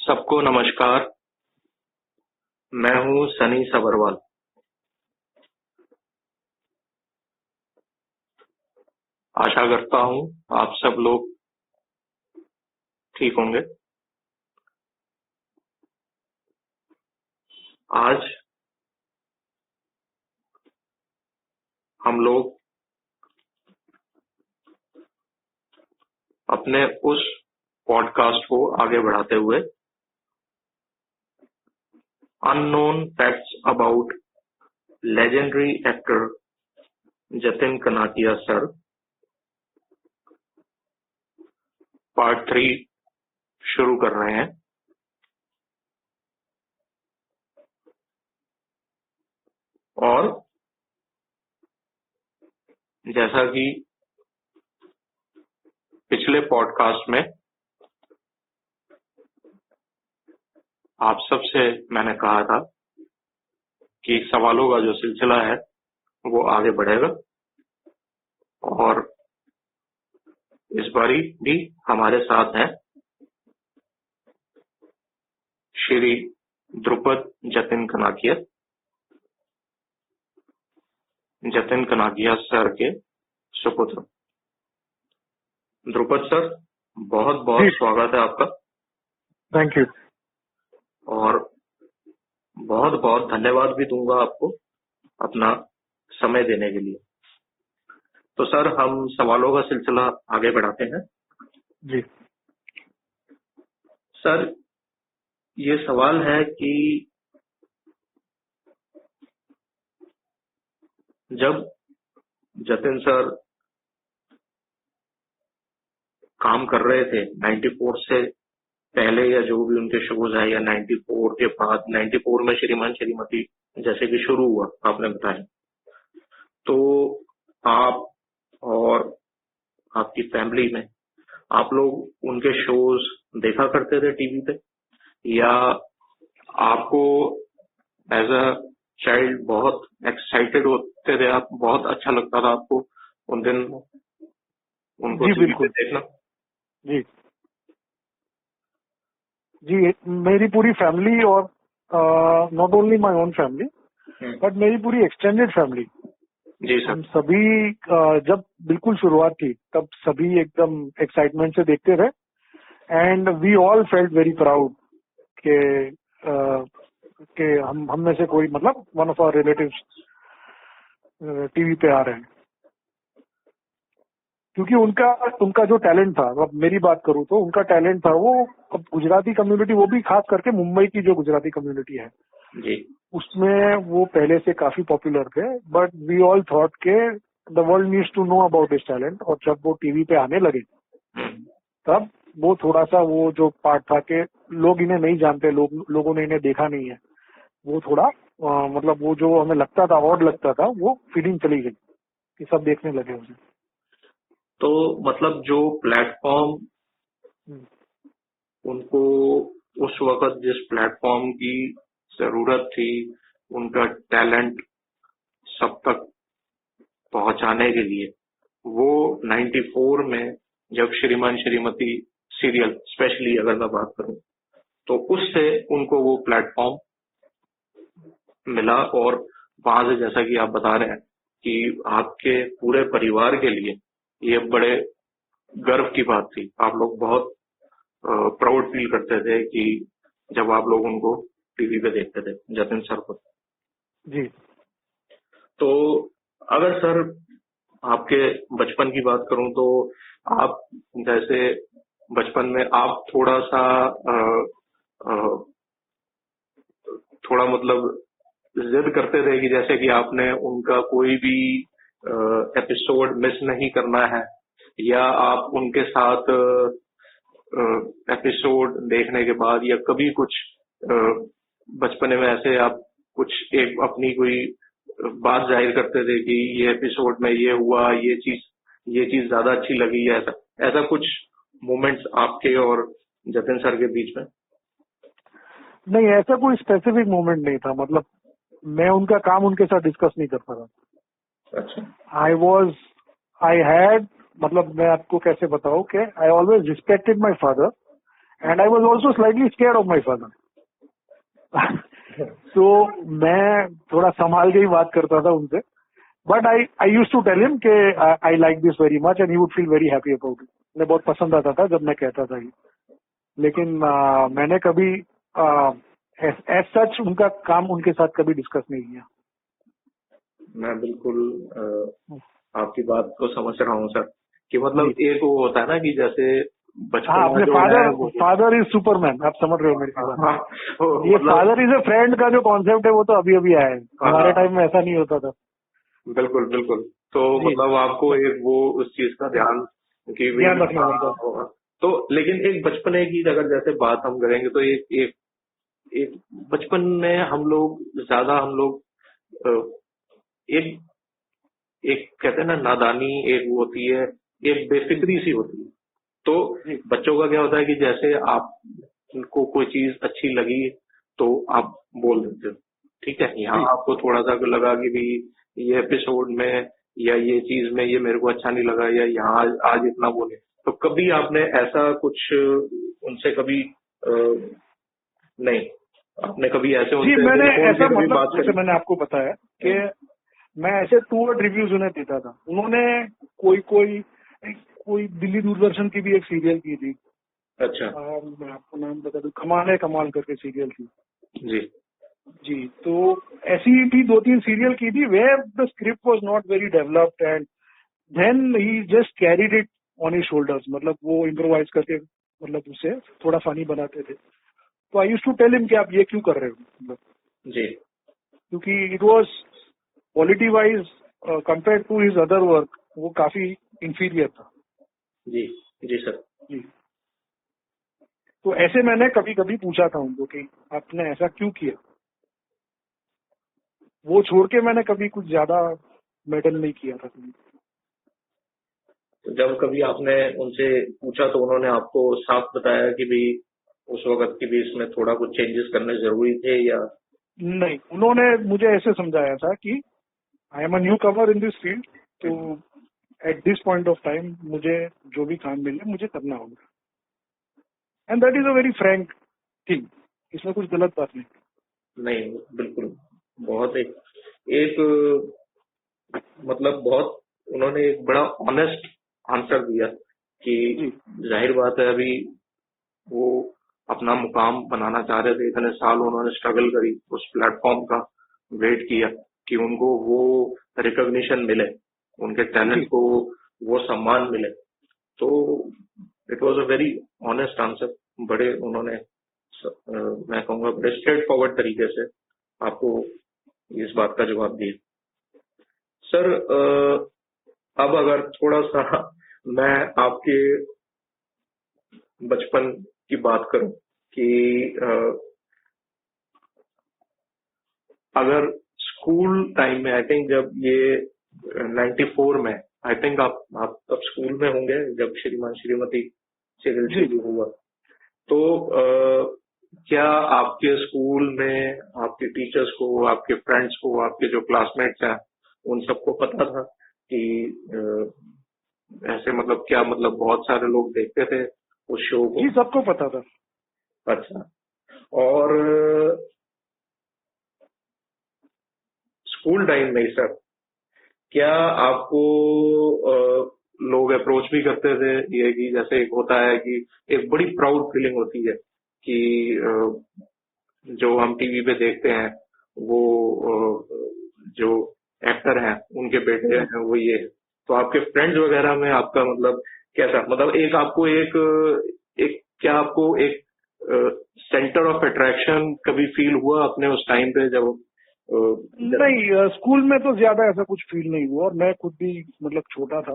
सबको नमस्कार। मैं हूं सनी सबरवाल। आशा करता हूं आप सब लोग ठीक होंगे। आज हम लोग अपने उस पॉडकास्ट को आगे बढ़ाते हुए unknown facts about legendary actor Jatin Kanakia sir part 3 शुरू कर रहे हैं। और जैसा कि पिछले पॉडकास्ट में आप सबसे मैंने कहा था कि सवालों का जो सिलसिला है वो आगे बढ़ेगा, और इस बारी भी हमारे साथ हैं श्री द्रुपद जतिन कनाकिया सर के सुपुत्र। द्रुपद सर, बहुत बहुत स्वागत है आपका। Thank you. और बहुत बहुत धन्यवाद भी दूंगा आपको अपना समय देने के लिए। तो सर, हम सवालों का सिलसिला आगे बढ़ाते हैं। जी सर, ये सवाल है कि जब जतिन सर काम कर रहे थे 94 से पहले, या जो भी उनके शोज है, या 94 के बाद, 94 में श्रीमान श्रीमती जैसे कि शुरू हुआ आपने बताया, तो आप और आपकी फैमिली में आप लोग उनके शोज देखा करते थे टीवी पे, या आपको एज अ चाइल्ड बहुत एक्साइटेड होते थे आप, बहुत अच्छा लगता था आपको उन दिन उनको जी टीवी पे बिल्कुल। देखना? जी जी मेरी पूरी फैमिली, और not only my own family but मेरी पूरी एक्सटेंडेड फैमिली, जी सर। हम सभी जब बिल्कुल शुरुआत थी तब सभी एकदम एक्साइटमेंट से देखते थे, and we all felt very proud के हम में से कोई, मतलब one of our relatives TV पे आ रहे हैं, क्योंकि उनका जो टैलेंट था, अब मेरी बात करूं तो उनका टैलेंट था वो, अब गुजराती कम्युनिटी, वो भी खास करके मुंबई की जो गुजराती कम्युनिटी है जी। उसमें वो पहले से काफी पॉपुलर थे, बट वी ऑल थॉट के the world needs to know about this talent. और जब वो टीवी पे आने लगे तब वो थोड़ा सा, वो जो पार्ट था कि लोग इन्हें नहीं जानते, लोगों ने इन्हें देखा नहीं है, वो थोड़ा मतलब वो जो हमें लगता था, ऑड लगता था, वो फीलिंग चली गई कि सब देखने लगे उसे। तो मतलब जो प्लेटफॉर्म उनको उस वक्त, जिस प्लेटफॉर्म की जरूरत थी उनका टैलेंट सब तक पहुंचाने के लिए, वो 94 में जब श्रीमान श्रीमती सीरियल स्पेशली अगर मैं बात करूं, तो उससे उनको वो प्लेटफॉर्म मिला। और वहां से, जैसा कि आप बता रहे हैं कि आपके पूरे परिवार के लिए ये बड़े गर्व की बात थी, आप लोग बहुत प्राउड फील करते थे कि जब आप लोग उनको टीवी पे देखते थे, जतिन सर को। जी। तो अगर सर आपके बचपन की बात करूं, तो आप जैसे बचपन में आप थोड़ा सा थोड़ा मतलब जिद करते थे कि जैसे कि आपने उनका कोई भी एपिसोड मिस नहीं करना है, या आप उनके साथ एपिसोड देखने के बाद, या कभी कुछ बचपन में ऐसे आप कुछ एक अपनी कोई बात जाहिर करते थे कि ये एपिसोड में ये हुआ, ये चीज ज्यादा अच्छी लगी, या ऐसा कुछ मोमेंट्स आपके और जतिन सर के बीच में? नहीं, ऐसा कोई स्पेसिफिक मोमेंट नहीं था, मतलब मैं उनका काम उनके साथ डिस्कस नहीं करता था। अच्छा। आई हैड, मतलब मैं आपको कैसे बताऊं कि I always respected my father, and I was also slightly scared of my father. तो मैं थोड़ा संभाल के ही बात करता था उनसे, but I use to tell him के I like this very much and he would feel very happy about it. उन्हें बहुत पसंद आता था जब मैं कहता था ये। लेकिन मैंने कभी एज सच उनका काम उनके साथ कभी डिस्कस नहीं किया। मैं बिल्कुल आपकी बात को समझ रहा हूँ सर, कि मतलब एक वो होता है ना कि जैसे बचपन हाँ, अपने फादर इज सुपरमैन, आप समझ रहे हो मेरी बात। हाँ, ये फादर इज ए फ्रेंड का जो कॉन्सेप्ट है वो तो अभी अभी आया है, हमारे टाइम में ऐसा नहीं होता था। बिल्कुल बिल्कुल। तो मतलब आपको एक वो उस चीज का ध्यान रखना होगा। तो लेकिन एक बचपने की अगर जैसे बात हम करेंगे तो एक बचपन में हम लोग एक कहते हैं ना नादानी एक वो होती है, एक बेफिक्री सी होती है। तो बच्चों का क्या होता है कि जैसे आपको कोई चीज अच्छी लगी तो आप बोल देते हो, ठीक है। यहाँ आपको थोड़ा सा लगा कि भी ये एपिसोड में या ये चीज में ये मेरे को अच्छा नहीं लगा, या यहाँ आज इतना बोले, तो कभी आपने ऐसा कुछ उनसे कभी नहीं, आपने कभी ऐसे उनसे मैंने ऐसा बात जैसे मैंने आपको बताया कि मैं ऐसे 2 वर्ड रिव्यूज उन्हें देता था। उन्होंने कोई दिल्ली दूरदर्शन की भी एक सीरियल की थी। अच्छा। मैं आपको नाम बता दूं, कमाल है कमाल करके सीरियल थी। जी, तो ऐसी भी 2-3 सीरियल की थी where the script was not very developed and then he just carried it on his shoulders. मतलब वो इम्प्रोवाइज करके मतलब उसे थोड़ा फनी बनाते थे। तो I used to tell him कि आप ये क्यों कर रहे हो, मतलब जी, क्योंकि it was quality wise compare to his other work वो काफी इंफीरियर था। जी जी सर जी। तो ऐसे मैंने कभी कभी पूछा था उनको कि आपने ऐसा क्यों किया। वो छोड़ के मैंने कभी कुछ ज्यादा मेडल नहीं किया था कभी। तो जब कभी आपने उनसे पूछा तो उन्होंने आपको साफ बताया कि भी उस वक्त की भी इसमें थोड़ा कुछ चेंजेस करने जरूरी थे, या नहीं? उन्होंने मुझे ऐसे समझाया था कि I am a newcomer in this field, तो at this point of time मुझे जो भी काम मिले मुझे करना होगा, and that is a very frank thing. इसमें कुछ गलत बात नहीं, बिल्कुल। बहुत एक मतलब बहुत उन्होंने एक बड़ा ऑनेस्ट आंसर दिया कि जाहिर बात है अभी वो अपना मुकाम बनाना चाह रहे थे, इतने साल उन्होंने स्ट्रगल करी, उस प्लेटफॉर्म का वेट किया कि उनको वो रिकॉग्निशन मिले, उनके टैलेंट को वो सम्मान मिले। तो it was a very honest answer. बड़े उन्होंने मैं कहूँगा बड़े स्ट्रेट फॉरवर्ड तरीके से आपको इस बात का जवाब दिया। सर अब अगर थोड़ा सा मैं आपके बचपन की बात करूं कि अगर स्कूल टाइम में, आई थिंक जब ये 94 में, आई थिंक आप तब स्कूल में होंगे जब श्रीमान श्रीमती सीरियल शुरू हुआ, तो क्या आपके स्कूल में आपके टीचर्स को, आपके फ्रेंड्स को, आपके जो क्लासमेट्स हैं उन सबको पता था कि ऐसे मतलब क्या मतलब बहुत सारे लोग देखते थे उस शो को? जी, सबको पता था। अच्छा। और स्कूल टाइम में सर क्या आपको लोग अप्रोच भी करते थे, ये कि जैसे एक होता है कि एक बड़ी प्राउड फीलिंग होती है कि जो हम टीवी पे देखते हैं वो जो एक्टर हैं उनके बेटे हैं वो ये, तो आपके फ्रेंड्स वगैरह में आपका मतलब कैसा, मतलब एक आपको एक क्या आपको एक सेंटर ऑफ अट्रैक्शन कभी फील हुआ अपने उस टाइम पे जब? नहीं, स्कूल में तो ज्यादा ऐसा कुछ फील नहीं हुआ, और मैं खुद भी मतलब छोटा था,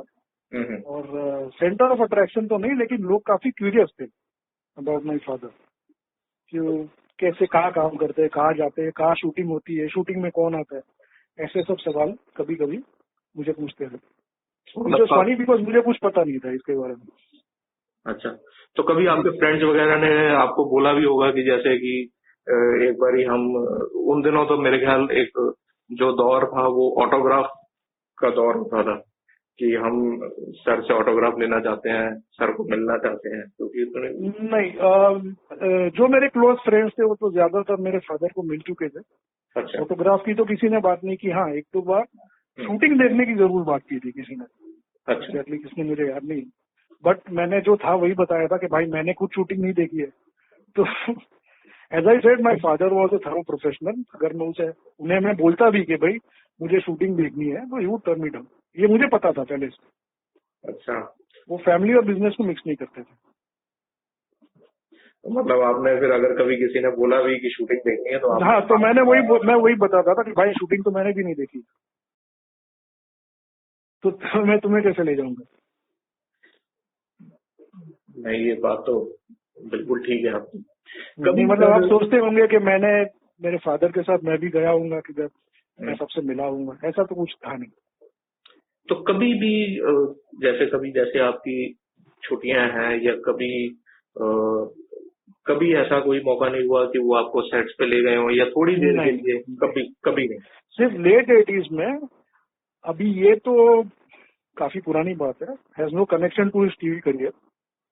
और सेंटर ऑफ अट्रैक्शन तो नहीं, लेकिन लोग काफी क्यूरियस थे अबाउट माई फादर, कि कैसे, कहाँ काम करते हैं, कहाँ जाते हैं, कहाँ शूटिंग होती है, शूटिंग में कौन आता है, ऐसे सब सवाल कभी कभी मुझे पूछते थे। मुझे फनी बिकॉज मुझे कुछ पता नहीं था इसके बारे में। अच्छा, तो कभी आपके फ्रेंड्स वगैरह ने आपको बोला भी होगा कि जैसे कि एक बारी हम उन दिनों तो मेरे ख्याल एक जो दौर था वो ऑटोग्राफ का दौर होता था, कि हम सर से ऑटोग्राफ लेना चाहते हैं, सर को मिलना चाहते हैं, क्योंकि नहीं, जो मेरे क्लोज फ्रेंड्स थे वो तो ज्यादातर मेरे फादर को मिल चुके थे। अच्छा। फोटोग्राफ की तो किसी ने बात नहीं की। हाँ, एक दो बार शूटिंग देखने की जरूर बात की थी किसी ने। अच्छा। एग्जैक्टली किसने मुझे याद नहीं, बट मैंने जो था वही बताया था कि भाई मैंने खुद शूटिंग नहीं देखी है। तो as I said my father was a thorough professional. अगर मैं उन्हें मैं बोलता भी कि भाई मुझे शूटिंग देखनी है तो he would turn me down. ये मुझे पता था पहले से। अच्छा। वो फैमिली और बिजनेस को मिक्स नहीं करते थे। मतलब आपने फिर अगर कभी किसी ने बोला भी कि शूटिंग देखनी है तो आप... हाँ, तो मैं वही बताता था कि भाई शूटिंग तो मैंने भी नहीं देखी, तो मैं तुम्हें कैसे ले जाऊंगा। नहीं, ये बात तो बिल्कुल ठीक है आपकी। नहीं, मतलब आप सोचते होंगे कि मैंने मेरे फादर के साथ मैं भी गया हूँगा किधर, मैं सबसे मिला हूँगा, ऐसा तो कुछ था नहीं। तो कभी भी जैसे आपकी छुट्टियां हैं या कभी ऐसा कोई मौका नहीं हुआ कि वो आपको सेट्स पे ले गए हो या थोड़ी देर के लिए? कभी नहीं। सिर्फ लेट 80s में। अभी ये तो काफी पुरानी बात has no connection to his TV career.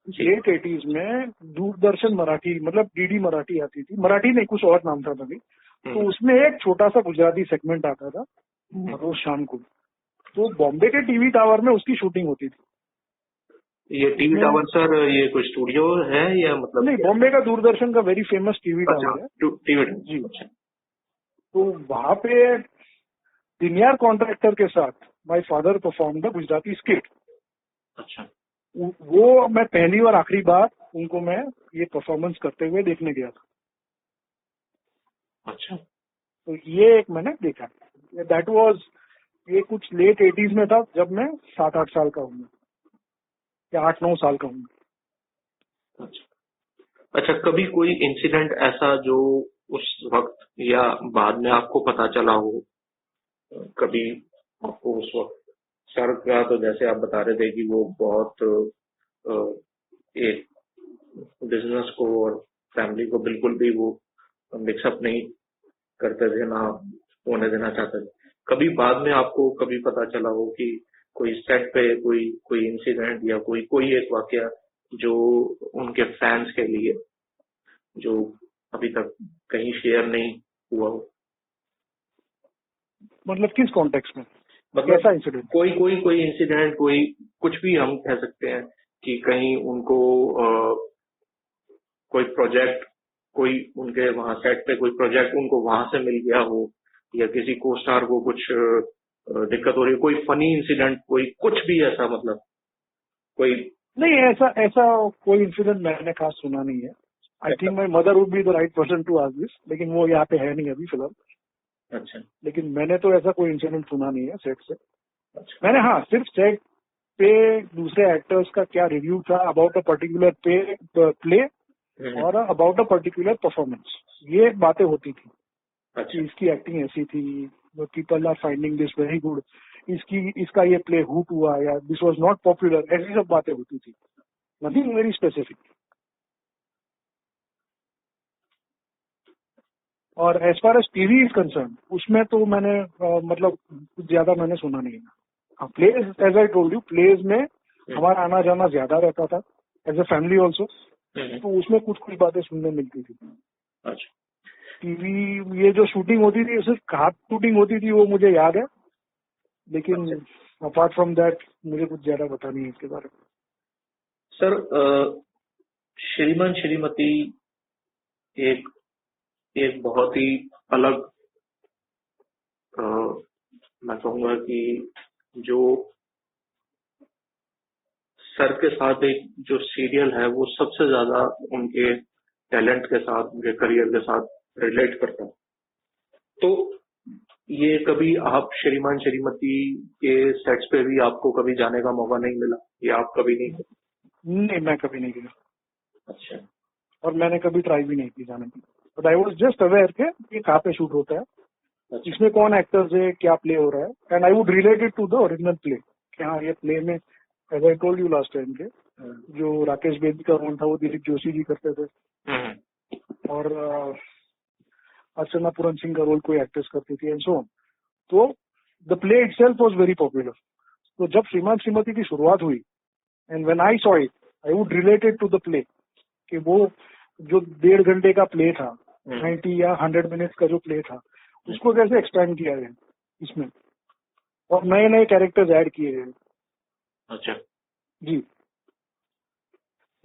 Late 80s में दूरदर्शन मराठी, मतलब डीडी मराठी आती थी, मराठी नहीं कुछ और नाम था तभी। तो उसमें एक छोटा सा गुजराती सेगमेंट आता था रोज शाम को। तो बॉम्बे के टीवी टावर में उसकी शूटिंग होती थी। ये टीवी टावर सर, ये कोई स्टूडियो है या मतलब? नहीं, बॉम्बे का दूरदर्शन का वेरी फेमस टीवी टावर है। टीवी जी। तो वहां पे सीनियर कॉन्ट्रैक्टर के साथ my father perform the Gujarati skit. अच्छा। वो मैं पहली और आखिरी बार उनको मैं ये परफॉर्मेंस करते हुए देखने गया था। अच्छा। तो ये एक मैंने देखा। दैट वाज, ये कुछ लेट 80s में था जब मैं 7-8 साल का हूँ या 8-9 साल का हूँ। अच्छा, कभी कोई इंसिडेंट ऐसा जो उस वक्त या बाद में आपको पता चला हो? कभी आपको उस वक्त सर का, तो जैसे आप बता रहे थे कि वो बहुत एक बिजनेस को और फैमिली को बिल्कुल भी वो मिक्सअप नहीं करते थे, ना होने देना चाहते थे। कभी बाद में आपको कभी पता चला हो कि कोई सेट पे कोई इंसिडेंट या कोई एक वाकया जो उनके फैंस के लिए जो अभी तक कहीं शेयर नहीं हुआ हो? मतलब किस कॉन्टेक्स्ट में? मतलब कैसा इंसिडेंट? कोई इंसिडेंट, कोई कुछ भी हम कह सकते हैं कि कहीं उनको कोई प्रोजेक्ट, कोई उनके वहां सेट पे कोई प्रोजेक्ट उनको वहां से मिल गया हो, या किसी को स्टार को कुछ दिक्कत हो रही, कोई फनी इंसिडेंट, कोई कुछ भी ऐसा, मतलब कोई? नहीं, ऐसा कोई इंसिडेंट मैंने खास सुना नहीं है। I think my mother would be the right person to ask this, लेकिन वो यहाँ पे है नहीं अभी फिलहाल। अच्छा। लेकिन मैंने तो ऐसा कोई इंसिडेंट सुना नहीं है सेट से। अच्छा। मैंने हाँ सिर्फ सेट पे दूसरे एक्टर्स का क्या रिव्यू था अबाउट अ पर्टिकुलर प्ले और अबाउट अ पर्टिकुलर परफॉर्मेंस, ये बातें होती थी। अच्छा। इसकी एक्टिंग ऐसी थी, people are finding this very good, इसका ये प्ले हुट हुआ या दिस वाज नॉट पॉपुलर, ऐसी सब बातें होती थी। Nothing very specific. और as far as TV is concern, उसमें तो मैंने मतलब कुछ ज्यादा मैंने सुना नहीं है। Plays, as I told you, plays में हमारा आना जाना ज्यादा रहता था एज ए फैमिली ऑल्सो। तो उसमें कुछ बातें सुनने मिलती थी। अच्छा। टीवी ये जो शूटिंग होती थी सिर्फ हाथ शूटिंग होती थी, वो मुझे याद है, लेकिन अपार्ट फ्रॉम दैट मुझे कुछ ज्यादा पता नहीं है इसके बारे में। सर, श्रीमान श्रीमती एक बहुत ही अलग, मैं कहूँगा कि जो सर के साथ एक जो सीरियल है वो सबसे ज्यादा उनके टैलेंट के साथ, उनके करियर के साथ रिलेट करता है। तो ये कभी आप श्रीमान श्रीमती के सेट्स पे भी आपको कभी जाने का मौका नहीं मिला, या आप कभी नहीं? नहीं, मैं कभी नहीं गया। अच्छा। और मैंने कभी ट्राई भी नहीं की जाने की। But I was just aware के ये कहाँ पे शूट होता है, अच्छा। इसमें कौन एक्टर्स है, क्या प्ले हो रहा है, and I would relate it to the original play कि हाँ ये प्ले में, as I told you last time के, जो राकेश बेदी का रोल था वो दिलीप जोशी जी करते थे, और अर्चना पूरन सिंह का रोल कोई एक्ट्रेस करती थी, एंड सो ऑन। तो the play itself was very popular. तो जब श्रीमान श्रीमती की शुरुआत हुई, and when I saw it I would related to the play, कि वो जो 1.5 घंटे का प्ले था, 90 या 100 मिनट्स का जो प्ले था, उसको कैसे एक्सपेंड किया गया इसमें, और नए नए कैरेक्टर्स ऐड किए गए। अच्छा जी,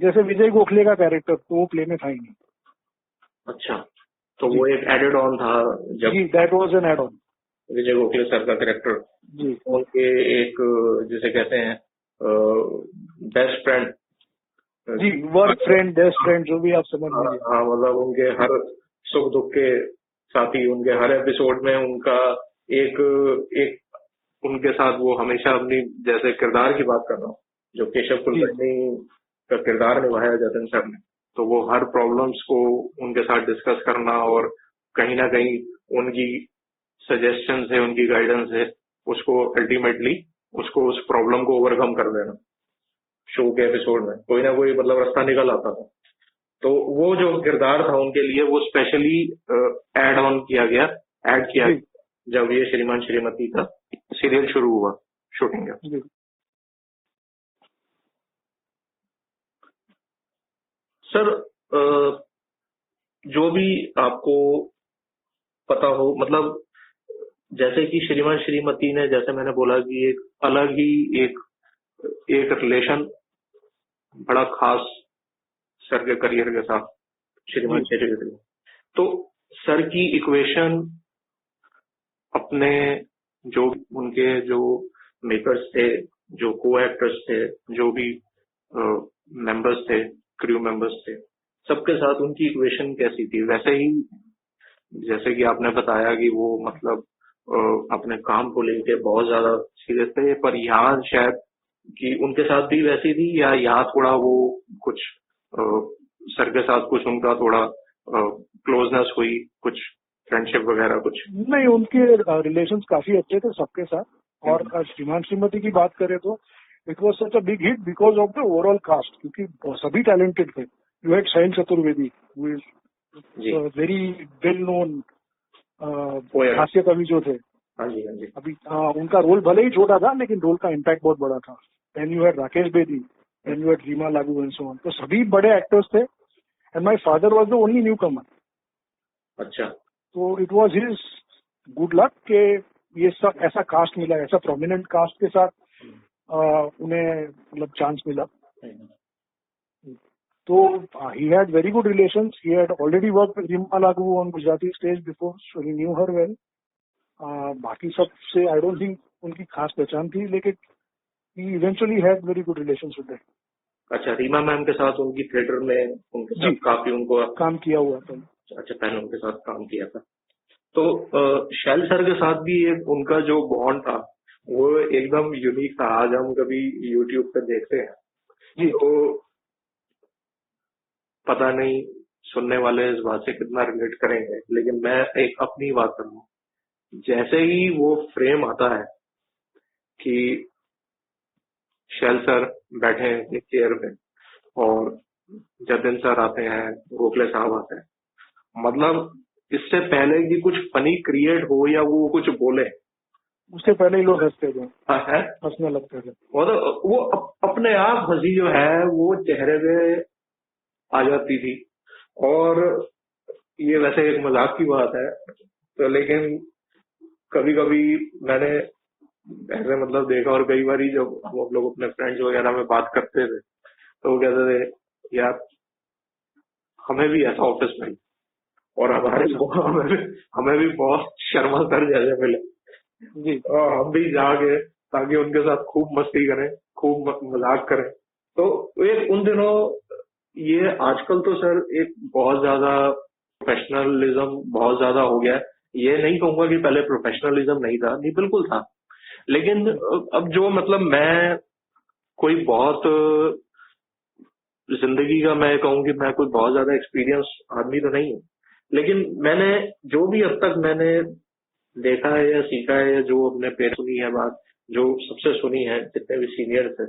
जैसे विजय गोखले का कैरेक्टर तो वो प्ले में था ही नहीं। अच्छा, तो वो एक एडेड ऑन था जब जी, that was an add on. Vijay Gokhale sir का कैरेक्टर जी, उनके एक जिसे कहते हैं बेस्ट फ्रेंड, जी, वर्क फ्रेंड, बेस्ट फ्रेंड, जो भी आप समझ लीजिए। हाँ, मतलब उनके हर सुख दुख के साथी, उनके हर एपिसोड में उनका एक एक उनके साथ वो हमेशा अपनी, जैसे किरदार की बात कर रहा हूँ, जो केशव कुलकर्णी का किरदार निभाया जतिन सर ने, तो वो हर प्रॉब्लम्स को उनके साथ डिस्कस करना और कहीं ना कहीं उनकी सजेशन है, उनकी गाइडेंस है, उसको अल्टीमेटली उसको उस प्रॉब्लम को ओवरकम कर देना। शो के एपिसोड में कोई ना कोई मतलब रास्ता निकल आता था। तो वो जो किरदार था उनके लिए वो स्पेशली ऐड ऑन किया गया, ऐड किया जब ये श्रीमान श्रीमती का सीरियल शुरू हुआ शूटिंग का। सर, जो भी आपको पता हो, मतलब जैसे कि श्रीमान श्रीमती ने, जैसे मैंने बोला कि एक अलग ही एक रिलेशन बड़ा खास सर के करियर के साथ श्रीमान श्रीमती। तो सर की इक्वेशन अपने जो उनके जो मेकर्स थे, जो को एक्टर्स थे, जो भी मेंबर्स थे, क्रू मेंबर्स थे, सबके साथ उनकी इक्वेशन कैसी थी? वैसे ही जैसे कि आपने बताया कि वो मतलब अपने काम को लेके बहुत ज्यादा सीरियस थे, पर यहाँ शायद कि उनके साथ भी वैसी थी, या यहाँ थोड़ा वो कुछ सर के साथ कुछ उनका थोड़ा क्लोजनेस हुई, कुछ फ्रेंडशिप वगैरह कुछ? नहीं, उनके रिलेशंस काफी अच्छे थे सबके साथ। और श्रीमान श्रीमती की बात करें तो it was such a big hit because of the overall cast, क्योंकि सभी टैलेंटेड थे। You had Shail Chaturvedi, who is very well known हास्य कवि जो थे। हाँ जी, हाँ जी। अभी उनका रोल भले ही छोटा था, लेकिन रोल का इम्पैक्ट बहुत बड़ा था। Then you had Rakesh Bedi, then you had Reema Lagoo and so on. तो सभी बड़े एक्टर्स थे, and my father was the only newcomer. अच्छा। तो it was his good luck के ये सब ऐसा कास्ट मिला, ऐसा प्रोमिनेंट कास्ट के साथ उन्हें मतलब चांस मिला। तो he had very good relations. He had already worked with Rima Lagoo on Gujarati stage before, so he knew her well. बाकी सब से I don't think उनकी खास पहचान थी, लेकिन he eventually had very good relations with them. अच्छा, Reema ma'am के साथ उनकी थिएटर में उनके साथ काफी उनको काम किया हुआ था। अच्छा, पहले उनके साथ काम किया था। तो शैल सर के साथ भी एक उनका जो बॉन्ड था वो एकदम यूनिक था। आज हम कभी यूट्यूब पे देखते हैं तो पता नहीं सुनने वाले इस बात से कितना रिलेट करेंगे, लेकिन मैं एक अपनी बात करूँ। जैसे ही वो फ्रेम आता है कि शैल सर बैठे हैं एक चेयर पे और जतिन सर आते हैं, गोखले साहब आते हैं, मतलब इससे पहले कि कुछ फनी क्रिएट हो या वो कुछ बोले, उससे पहले ही लोग हंसते थे, हंसने लगते थे। और वो अपने आप हंसी जो है वो चेहरे पे आ जाती थी। और ये वैसे एक मजाक की बात है, तो लेकिन कभी कभी मैंने ऐसे मतलब देखा, और कई बार जब हम लोग अपने फ्रेंड्स वगैरह में बात करते थे तो वो कहते थे यार हमें भी ऐसा ऑफिस में, और हमें भी बहुत शर्मा सर जैसे मिले जी, और हम भी जाके ताकि उनके साथ खूब मस्ती करें, खूब मजाक करें। तो एक उन दिनों ये आजकल तो सर एक बहुत ज्यादा प्रोफेशनलिज्म बहुत ज्यादा हो गया है। ये नहीं कहूंगा कि पहले प्रोफेशनलिज्म नहीं था, नहीं बिल्कुल था, लेकिन अब जो मतलब मैं कोई बहुत जिंदगी का मैं कहूँ कि मैं कोई बहुत ज्यादा एक्सपीरियंस आदमी तो नहीं हूँ, लेकिन मैंने जो भी अब तक मैंने देखा है या सीखा है या जो अपने पेरेंट्स सुनी है बात, जो सबसे सुनी है जितने भी सीनियर्स हैं,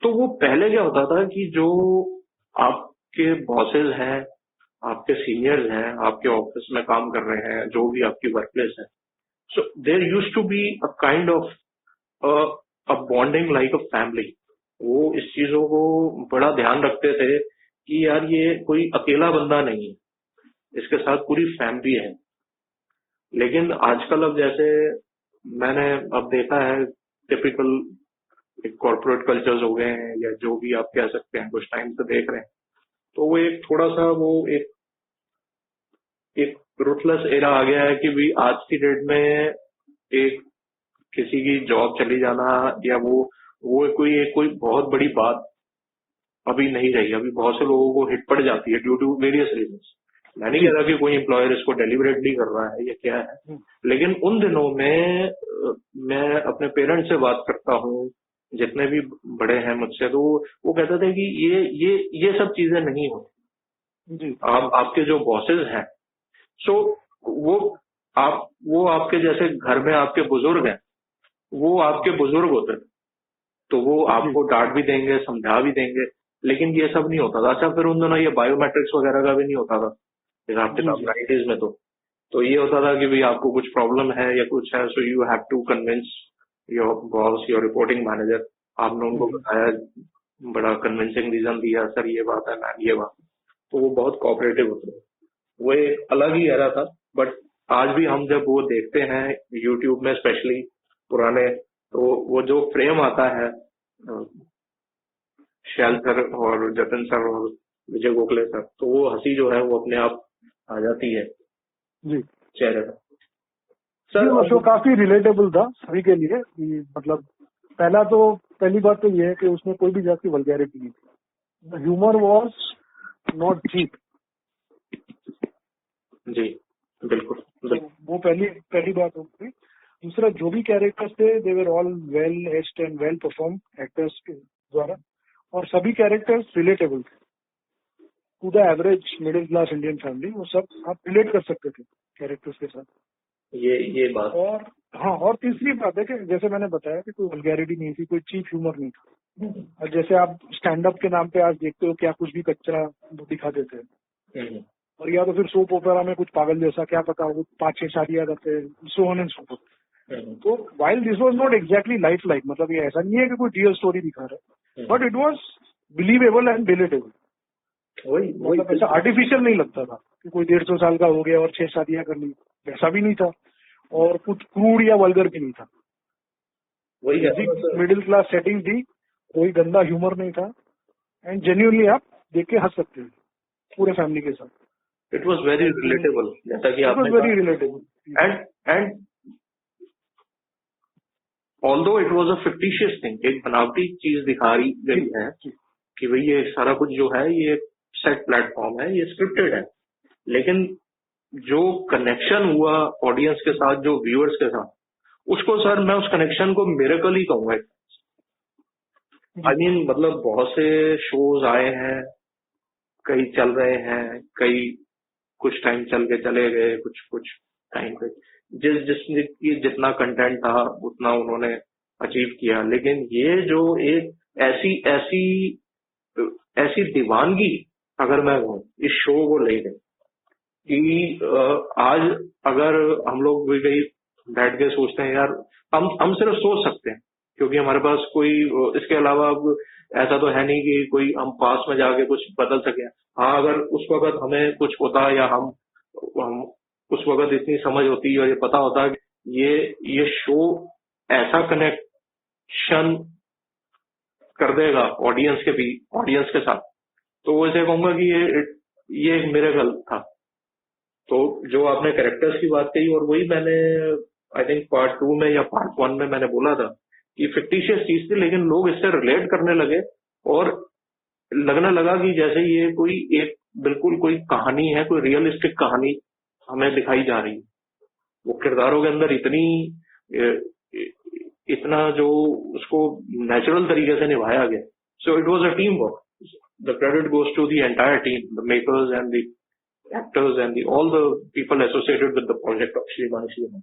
तो वो पहले क्या होता था कि जो आपके बॉसेस हैं, आपके सीनियर्स हैं, आपके ऑफिस में काम कर रहे हैं, जो भी आपकी वर्क प्लेस है, so there used to be a kind of a bonding like a family. वो इस चीजों को बड़ा ध्यान रखते थे कि यार ये कोई अकेला बंदा नहीं है, इसके साथ पूरी फैमिली है। लेकिन आजकल अब जैसे मैंने अब देखा है, टिपिकल कॉर्पोरेट कल्चर्स हो गए हैं या जो भी आप कह सकते हैं, कुछ टाइम से देख रहे हैं, तो वो एक थोड़ा सा वो एक रुथलेस एरा आ गया है कि भी आज की डेट में एक किसी की जॉब चली जाना या वो कोई बहुत बड़ी बात अभी नहीं रही। अभी बहुत से लोगों को हिट पड़ जाती है ड्यू टू वेरियस रीजंस। मैं नहीं कह रहा कि कोई एम्प्लॉयर इसको डेलिबरेटली कर रहा है या क्या है, लेकिन उन दिनों में मैं अपने पेरेंट्स से बात करता हूँ, जितने भी बड़े हैं मुझसे, तो वो कहते थे कि ये सब चीजें नहीं होती। आपके जो बॉसेस हैं, सो वो आपके जैसे घर में आपके बुजुर्ग हैं, वो आपके बुजुर्ग होते हैं, तो वो आपको डांट भी देंगे, समझा भी देंगे, लेकिन ये सब नहीं होता था। अच्छा, फिर उन दोनों ये बायोमेट्रिक्स वगैरह का भी नहीं होता था हिसाब किताब 90s में। तो ये होता था कि भाई आपको कुछ प्रॉब्लम है या कुछ है, so you have to convince your boss, your reporting manager. आपने उनको बताया, बड़ा कन्विंसिंग रीजन दिया, सर ये बात है मैम ये बात, तो वो बहुत कोऑपरेटिव होते हैं। वो एक अलग ही एरा था। बट आज भी हम जब वो देखते हैं यूट्यूब में स्पेशली पुराने, तो वो जो फ्रेम आता है शैल सर और जतिन सर और विजय गोखले सर, तो वो हंसी जो है वो अपने आप आ जाती है जी चेहरे पर। सर वो शो काफी रिलेटेबल था सभी के लिए। मतलब पहली बात तो ये है कि उसमें कोई भी जात की वल्गैरिटी नहीं थी। Humour was not cheap. जी बिल्कुल। तो वो पहली बात हो गई। दूसरा, जो भी कैरेक्टर्स थे they were all well etched and well perform actors के द्वारा, और सभी कैरेक्टर्स रिलेटेबल थे to the average middle class Indian family. वो सब आप रिलेट कर सकते थे कैरेक्टर्स के साथ। ये बात। और हाँ, और तीसरी बात है कि जैसे मैंने बताया कि कोई वल्गैरिटी नहीं थी, कोई चीप ह्यूमर नहीं था। और जैसे आप स्टैंड अप के नाम पे आज देखते हो क्या कुछ भी कचरा दिखा देते हैं, और या तो फिर सोप ओपेरा में कुछ पागल जैसा, क्या पता वो 5-6 शादियां करते हैं, so on and so forth. तो while this was not exactly life like, मतलब ये ऐसा नहीं है कि कोई रियल स्टोरी दिखा रहा है, but it was believable and relatable. मतलब ऐसा आर्टिफिशियल नहीं लगता था कि कोई 150 साल का हो गया और 6 शादियां कर ली, वैसा भी नहीं था, और कुछ क्रूड या वल्गर भी नहीं था। वही मिडिल क्लास सेटिंग थी, कोई गंदा ह्यूमर नहीं था, एंड जेन्युइनली आप देख के हंस सकते हैं पूरे फैमिली के साथ। इट वॉज वेरी रिलेटेबल, जैसा कि आपने very relatable. And although it was a fictitious thing, एक बनावटी चीज दिखाई गई है कि भाई ये सारा कुछ जो है ये सेट प्लेटफॉर्म है, ये स्क्रिप्टेड है, लेकिन जो कनेक्शन हुआ ऑडियंस के साथ, जो व्यूअर्स के साथ, उसको सर मैं उस कनेक्शन को मिरेकल ही कहूंगा। आई मीन मतलब बहुत से शोज आए हैं, कई चल रहे हैं, कई कुछ टाइम चल के चले गए, कुछ टाइम पे जिसने जितना कंटेंट था उतना उन्होंने अचीव किया। लेकिन ये जो एक ऐसी दीवानगी अगर मैं कहूँ इस शो को लेकर कि आज अगर हम लोग भी कहीं बैठ के सोचते हैं यार, हम सिर्फ सोच सकते हैं क्योंकि हमारे पास कोई इसके अलावा अब ऐसा तो है नहीं कि कोई हम पास में जाके कुछ बदल सके। हाँ, अगर उस वक्त हमें कुछ होता या हम उस वक्त इतनी समझ होती और ये पता होता कि ये शो ऐसा कनेक्शन कर देगा ऑडियंस के साथ, तो वैसे कहूंगा कि ये एक मिरेकल था। तो जो आपने कैरेक्टर्स की बात कही, और वही मैंने आई थिंक पार्ट 2 में या पार्ट 1 में मैंने बोला था कि फिक्टिशियस चीज थी, लेकिन लोग इससे रिलेट करने लगे और लगने लगा कि जैसे ये कोई एक बिल्कुल कोई कहानी है, कोई रियलिस्टिक कहानी हमें दिखाई जा रही है। वो किरदारों के अंदर इतना जो उसको नेचुरल तरीके से निभाया गया। So it was a team work. The credit goes to the entire team, the makers and the actors and all the people associated with the project of Shriman Shriman।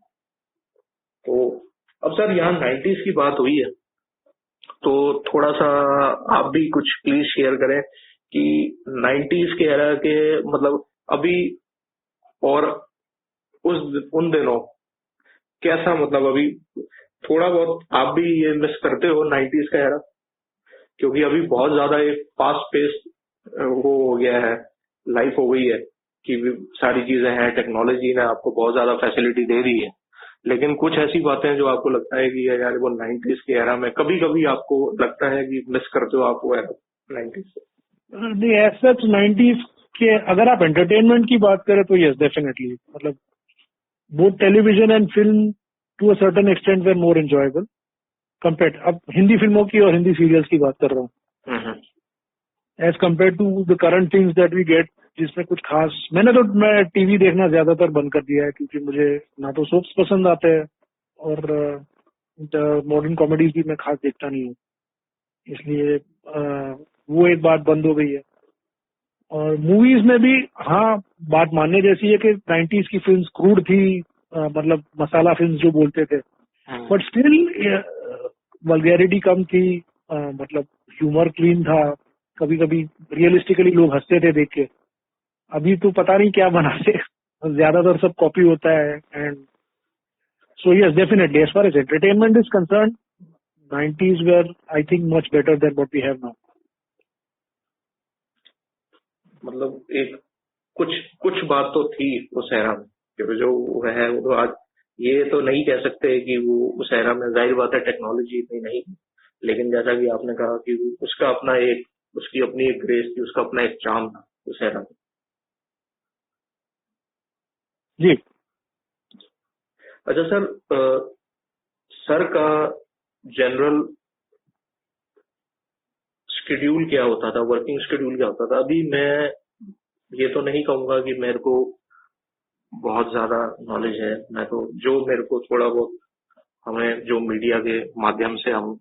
तो अब सर यहाँ 90s की बात हुई है, तो थोड़ा सा आप भी कुछ प्लीज शेयर करें कि 90s के एरा के मतलब अभी और उन दिनों कैसा, मतलब अभी थोड़ा बहुत आप भी ये मिस करते हो 90s का एरा? क्योंकि अभी बहुत ज्यादा एक फास्ट पेस वो हो गया है, लाइफ हो गई है कि सारी चीजें हैं, टेक्नोलॉजी ने आपको बहुत ज्यादा फैसिलिटी दे दी है, लेकिन कुछ ऐसी बातें हैं जो आपको लगता है कि यार वो 90s के एरा में कभी कभी आपको लगता है कि मिस करते हो आप वो एरा 90s से? नहीं, ऐसा 90s के अगर आप एंटरटेनमेंट की बात करें तो यस डेफिनेटली, मतलब both television and film to a certain extent were more enjoyable compare. अब हिंदी फिल्मों की और हिंदी सीरियल्स की बात कर रहा हूँ, as compare to the current things that we get, जिसमें कुछ खास, मैं टीवी देखना ज्यादातर बंद कर दिया है क्योंकि मुझे ना तो सोप्स पसंद आते हैं और मॉडर्न कॉमेडीज भी मैं खास देखता नहीं हूँ, इसलिए वो एक बात बंद हो गई है। और मूवीज में भी हाँ, बात मानने जैसी है कि 90s की फिल्म्स क्रूड थी, मतलब मसाला फिल्म्स जो बोलते थे, बट स्टिल वल्गैरिटी कम थी, मतलब ह्यूमर क्लीन था, कभी कभी रियलिस्टिकली लोग हंसते थे देख के। अभी तो पता नहीं क्या बनाते, ज्यादातर सब कॉपी होता है। And so yes definitely as far as entertainment is concern, 90s were I think much better than what we have now. मतलब एक कुछ बात तो थी उस एरा में, कि जो है वो आज ये तो नहीं कह सकते कि वो उस एरा में, जाहिर बात है टेक्नोलॉजी इतनी नहीं थी, लेकिन जैसा कि आपने कहा कि उसका अपना एक, उसकी अपनी एक ग्रेस थी, उसका अपना एक चार्म था उस एरा में। जी अच्छा सर, सर का जनरल शेड्यूल क्या होता था, वर्किंग शेड्यूल क्या होता था? अभी मैं ये तो नहीं कहूंगा कि मेरे को बहुत ज्यादा नॉलेज है, मैं तो जो मेरे को थोड़ा बहुत, हमें जो मीडिया के माध्यम से हम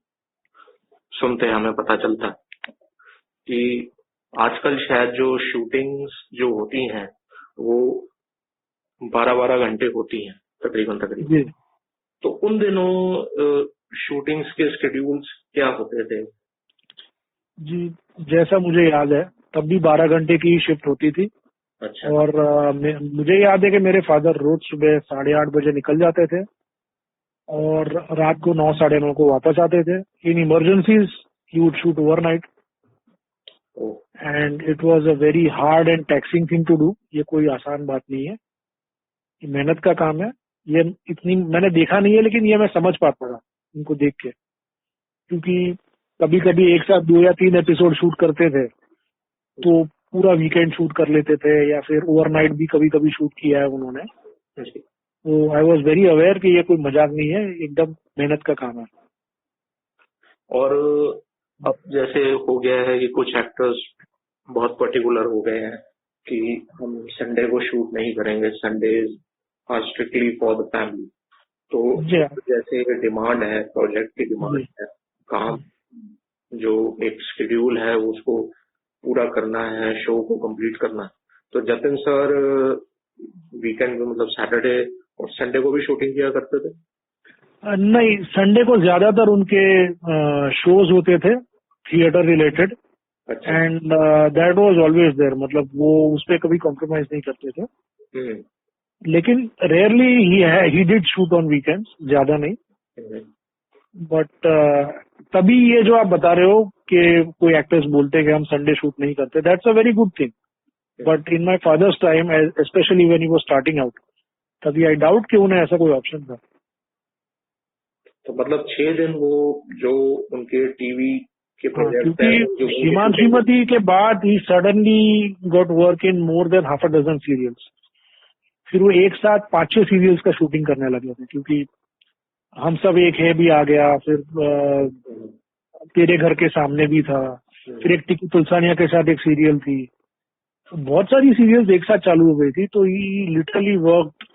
सुनते हैं, हमें पता चलता है कि आजकल शायद जो शूटिंग्स जो होती हैं वो 12-12 घंटे होती हैं तकरीबन। जी तो उन दिनों शूटिंग्स के शेड्यूल्स क्या होते थे? जी, जैसा मुझे याद है तब भी 12 घंटे की शिफ्ट होती थी। अच्छा। और मुझे याद है कि मेरे फादर रोज सुबह 8:30 बजे निकल जाते थे और रात को 9, 9:30 को वापस आते थे। In emergencies he would shoot overnight and it was a very hard and taxing thing to do. ये कोई आसान बात नहीं है, ये मेहनत का काम है। ये इतनी मैंने देखा नहीं है, लेकिन ये मैं समझ पाता था इनको देख के, क्योंकि कभी कभी एक साथ 2 या 3 एपिसोड शूट करते थे तो पूरा वीकेंड शूट कर लेते थे, या फिर ओवरनाइट भी कभी कभी शूट किया है उन्होंने। तो आई वॉज वेरी अवेयर कि ये कोई मजाक नहीं है, एकदम मेहनत का काम है। और अब जैसे हो गया है कि कुछ एक्टर्स बहुत पर्टिकुलर हो गए हैं कि हम संडे को शूट नहीं करेंगे, Sunday are strictly for the family. तो जैसे डिमांड है, प्रोजेक्ट की डिमांड है, काम जो एक शेड्यूल है उसको पूरा करना है, शो को कंप्लीट करना है, तो जतिन सर वीकेंड में, मतलब सैटरडे और संडे को भी शूटिंग किया करते थे? नहीं, संडे को ज्यादातर उनके शोज होते थे theatre related, and that was always there, मतलब वो उस पर कभी कॉम्प्रोमाइज नहीं करते थे। लेकिन rarely he did shoot on weekends, ज्यादा नहीं। बट तभी ये जो आप बता रहे हो कि कोई एक्टर्स बोलते हैं कि हम संडे शूट नहीं करते, that's a very good thing. But in my father's time, specially when he was starting out, तभी आई डाउट कि उन्हें ऐसा कोई ऑप्शन था। तो मतलब 6 दिन वो जो उनके टीवी के प्रोजेक्ट, क्योंकि श्रीमान श्रीमती के बाद he suddenly got work in more than half a dozen serials. फिर वो एक साथ 5-6 सीरियल्स का शूटिंग करने लगे थे, क्योंकि हम सब एक है भी आ गया, फिर तेरे घर के सामने भी था, फिर एक टिकी तुलसानिया के साथ एक सीरियल थी, बहुत सारी सीरियल्स एक साथ चालू हो गई थी। तो ही literally work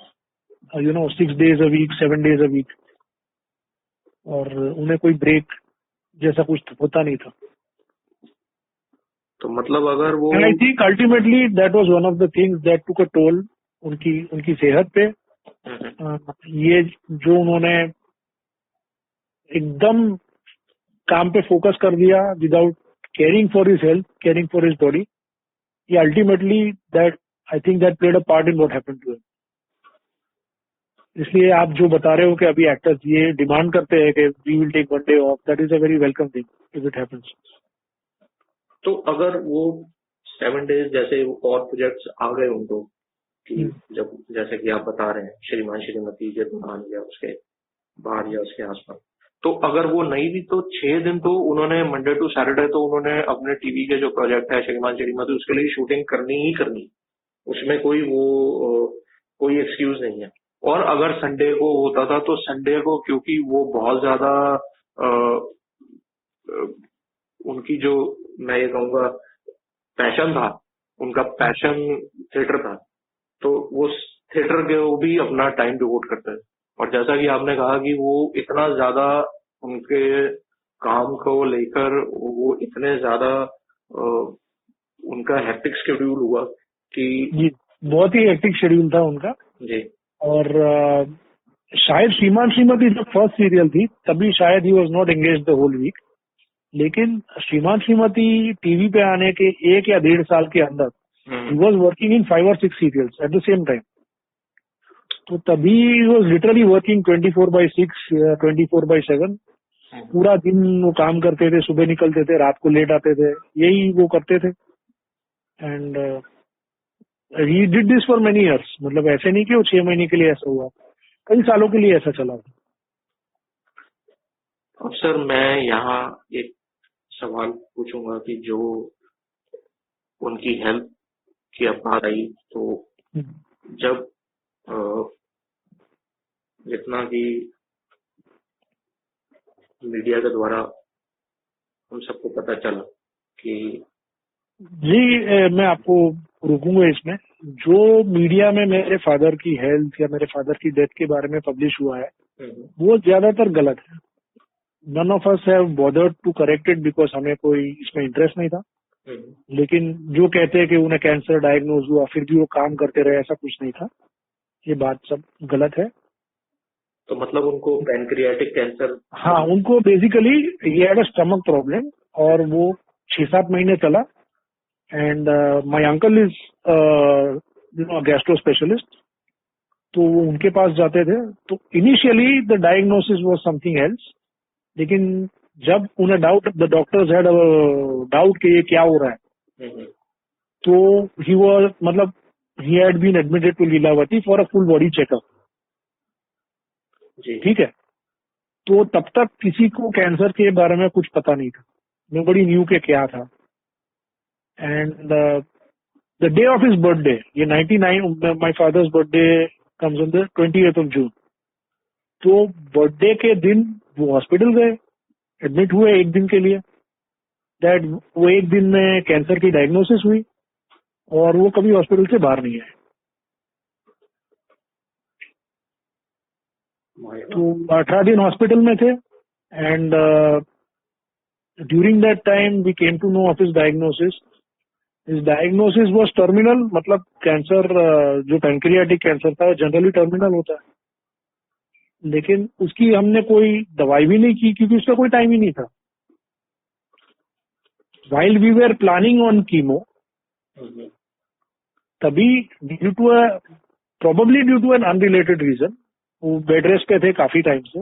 6 days a week, 7 days a week, और उन्हें कोई ब्रेक जैसा कुछ होता नहीं था। तो मतलब अगर वो, and I think ultimately that was one of the things that took a toll उनकी सेहत पे। ये जो उन्होंने एकदम काम पे फोकस कर दिया without caring for his health, caring for his body, ये ultimately that I think that played a part in what happened to him. इसलिए आप जो बता रहे हो कि अभी एक्टर्स ये डिमांड करते हैं कि we will take 1 day off, that is a very welcome thing if it happens. तो अगर वो 7 days जैसे और प्रोजेक्ट्स आ गए उनको कि जब जैसे कि आप बता रहे हैं श्रीमान श्रीमती के दौरान या उसके बाद या उसके आसपास, तो अगर वो नहीं भी तो 6 दिन तो उन्होंने मंडे टू सैटरडे तो उन्होंने अपने टीवी के जो प्रोजेक्ट है श्रीमान श्रीमती उसके लिए शूटिंग करनी ही करनी, उसमें कोई एक्सक्यूज नहीं है। और अगर संडे को होता था तो संडे को क्योंकि वो बहुत ज्यादा उनकी जो मैं ये कहूँगा पैशन था, उनका पैशन थिएटर था, तो वो थिएटर के वो भी अपना टाइम डिवोट करते हैं। और जैसा कि आपने कहा कि वो इतना ज्यादा उनके काम को लेकर वो इतने ज्यादा उनका हेक्टिक शेड्यूल हुआ कि जी बहुत ही हेक्टिक शेड्यूल था उनका जी। और शायद श्रीमान श्रीमती जब फर्स्ट सीरियल थी तभी शायद he was not engage the whole week, लेकिन श्रीमान श्रीमती टीवी पे आने के 1 या 1.5 साल के अंदर he was working in 5 or 6 serials at the same time. तो तभी ही वॉज लिटरली वर्किंग 24/6 24/7, पूरा दिन वो काम करते थे, सुबह निकलते थे, रात को लेट आते थे, यही वो करते थे। And he did this for many years, मतलब ऐसे नहीं कि वो 6 महीने के लिए ऐसा हुआ, कई सालों के लिए ऐसा चला। अब सर मैं यहाँ एक सवाल पूछूंगा कि जो उनकी हेल्थ की अब बात आई तो जब जितना कि मीडिया के द्वारा हम सबको पता चला कि जी मैं आपको रोकूंगा इसमें, जो मीडिया में मेरे फादर की हेल्थ या मेरे फादर की डेथ के बारे में पब्लिश हुआ है वो ज्यादातर गलत है। None of us have bothered to correct it because हमें कोई इसमें इंटरेस्ट नहीं था, लेकिन जो कहते हैं कि उन्हें कैंसर डायग्नोज हुआ फिर भी वो काम करते रहे, ऐसा कुछ नहीं था, ये बात सब गलत है। तो मतलब उनको पैनक्रियाटिक कैंसर, हाँ उनको बेसिकली ये हैड अ स्टमक प्रॉब्लम और वो 6-7 महीने चला। And my uncle is gastro specialist, तो वो उनके पास जाते थे। तो initially the diagnosis was something else, लेकिन जब उन्हें doubt, the doctors had doubt कि ये क्या हो रहा है, तो ही वाज मतलब he had been admitted to Lilavati for a full body checkup. ठीक है, तो तब तक किसी को कैंसर के बारे में कुछ पता नहीं था, नोबडी न्यू के क्या था। And the day of his birthday, ये 99, my father's birthday comes on the 28th of June, तो बर्थडे के दिन वो हॉस्पिटल गए, एडमिट हुए 1 दिन के लिए। दैट वो 1 दिन में कैंसर की डायग्नोसिस हुई और वो कभी हॉस्पिटल से बाहर नहीं आए। तो 18 दिन हॉस्पिटल में थे। And during that time we came to know of his diagnosis. His diagnosis was terminal, मतलब कैंसर जो पैनक्रियाटिक कैंसर था जनरली टर्मिनल होता है, लेकिन उसकी हमने कोई दवाई भी नहीं की क्योंकि उसका कोई टाइम ही नहीं था। While we were planning on chemo, तभी probably due to an unrelated reason, वो बेड रेस्ट पे थे काफी टाइम से,